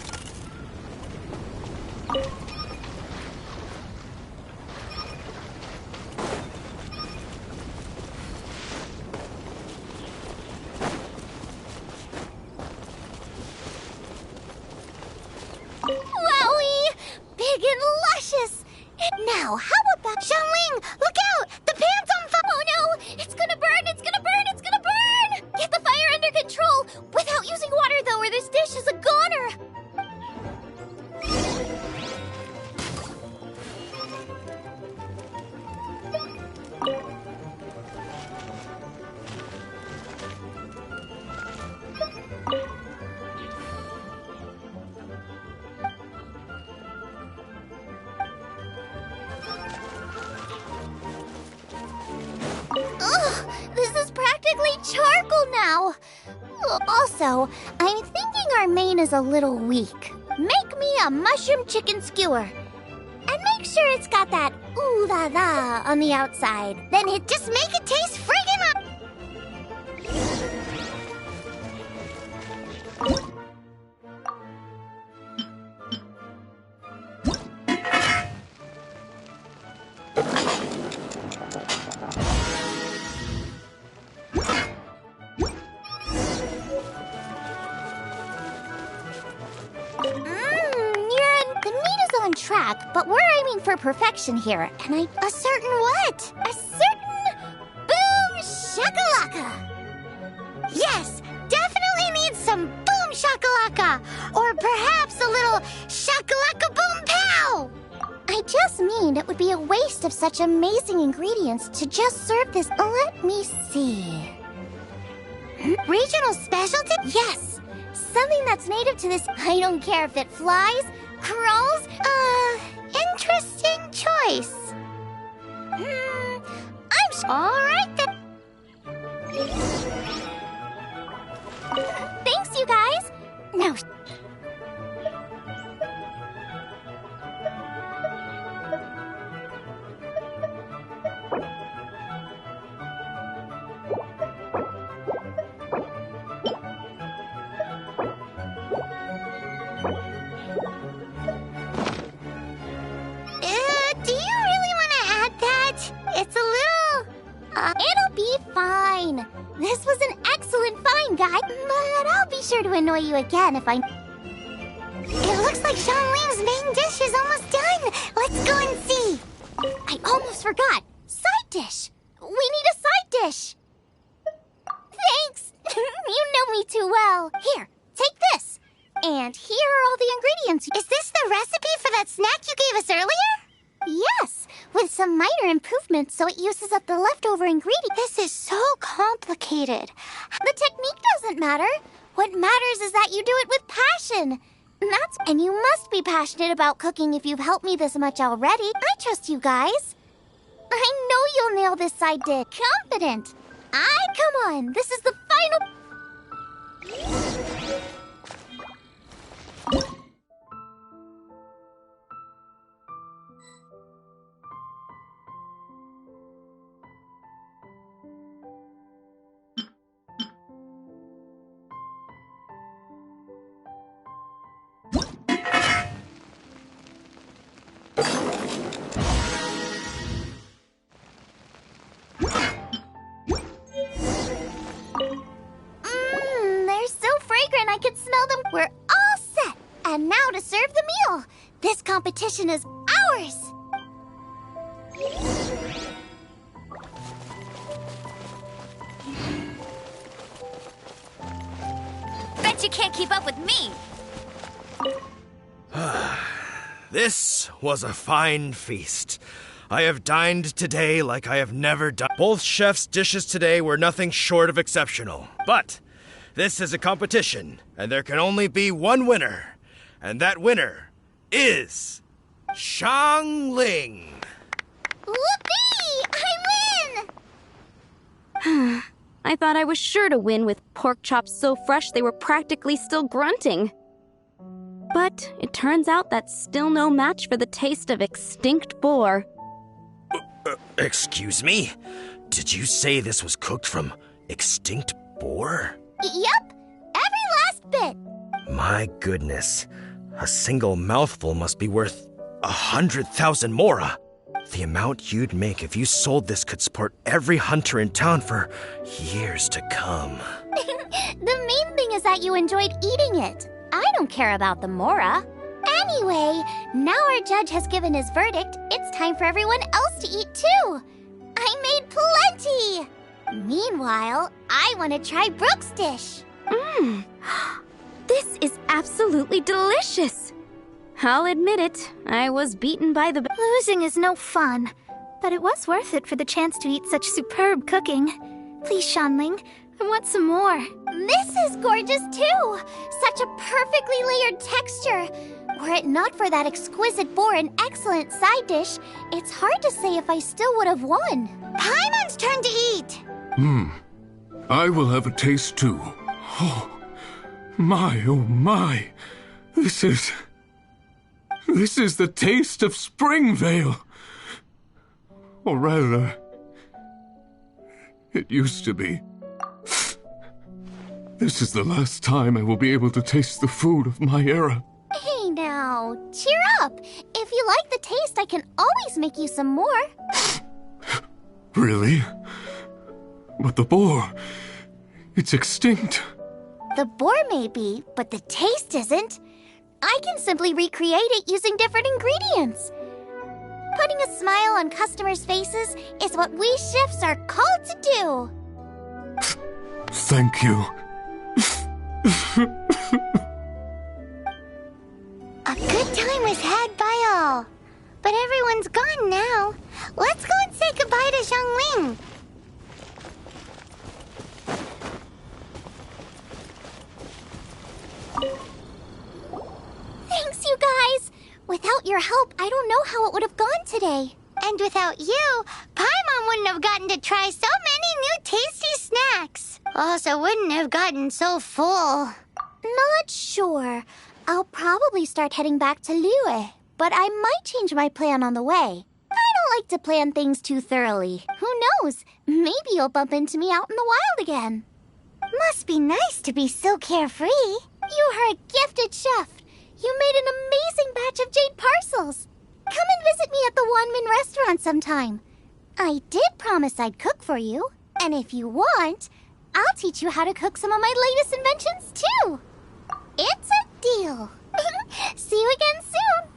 Wowie! Big and luscious! Now, how about... Xiangling, look out! The pan's on fire! Oh no! It's gonna burn! It's gonna burn! It's gonna burn! Get the fire under control! Without using water, though, or this dish is a goner! This is practically charcoal now. Also, I'm thinking our main is a little weak. Make me a mushroom chicken skewer. And make sure it's got that ooh la la on the outside. Then just make it taste friggin' up. Track, but we're aiming for perfection here, and a certain what? A certain boom shakalaka! Yes, definitely needs some boom shakalaka, or perhaps a little shakalaka boom pow! I just mean it would be a waste of such amazing ingredients to just serve this. Let me see. Regional specialty? Yes, something that's native to this. I don't care if it flies, crawls, interesting choice. All right then. Thanks, you guys. Now. It's a little... it'll be fine. This was an excellent find, guy. But I'll be sure to annoy you again if I... It looks like Xiangling's main dish is almost done. Let's go and see. I almost forgot. Side dish. We need a side dish. Thanks. You know me too well. Here, take this. And here are all the ingredients. Is this the recipe for that snack you gave us earlier? Yes, with some minor improvements so it uses up the leftover ingredients. This is so complicated. The technique doesn't matter. What matters is that you do it with passion. And you must be passionate about cooking if you've helped me this much already. I trust you guys. I know you'll nail this side dish. Confident. Come on. This is the final... competition is ours! Bet you can't keep up with me! This was a fine feast. I have dined today like I have never done. Both chefs' dishes today were nothing short of exceptional. But this is a competition, and there can only be one winner. And that winner is Xiangling. Whoopee! I win! I thought I was sure to win with pork chops so fresh they were practically still grunting. But it turns out that's still no match for the taste of extinct boar. Excuse me? Did you say this was cooked from extinct boar? Yep, every last bit. My goodness. A single mouthful must be worth 100,000 mora. The amount you'd make if you sold this could support every hunter in town for years to come. The main thing is that you enjoyed eating it. I don't care about the mora. Anyway, now our judge has given his verdict. It's time for everyone else to eat too. I made plenty. Meanwhile, I want to try Brooke's dish. This is absolutely delicious. I'll admit it, I was beaten by the... Losing is no fun, but it was worth it for the chance to eat such superb cooking. Please, Xiangling, I want some more. This is gorgeous too! Such a perfectly layered texture. Were it not for that exquisite boar and excellent side dish, it's hard to say if I still would have won. Paimon's turn to eat! I will have a taste too. Oh my. This is the taste of Springvale. Or rather, it used to be. This is the last time I will be able to taste the food of my era. Hey now, cheer up. If you like the taste, I can always make you some more. Really? But the boar, it's extinct. The boar may be, but the taste isn't. I can simply recreate it using different ingredients. Putting a smile on customers' faces is what we chefs are called to do. Thank you. A good time was had by all. But everyone's gone now. Let's go and say goodbye to Xiangling. Thanks, you guys. Without your help, I don't know how it would have gone today. And without you, Paimon wouldn't have gotten to try so many new tasty snacks. Also wouldn't have gotten so full. Not sure. I'll probably start heading back to Liyue, but I might change my plan on the way. I don't like to plan things too thoroughly. Who knows? Maybe you'll bump into me out in the wild again. Must be nice to be so carefree. You are a gifted chef. You made an amazing batch of jade parcels. Come and visit me at the Wanmin restaurant sometime. I did promise I'd cook for you. And if you want, I'll teach you how to cook some of my latest inventions too. It's a deal. See you again soon.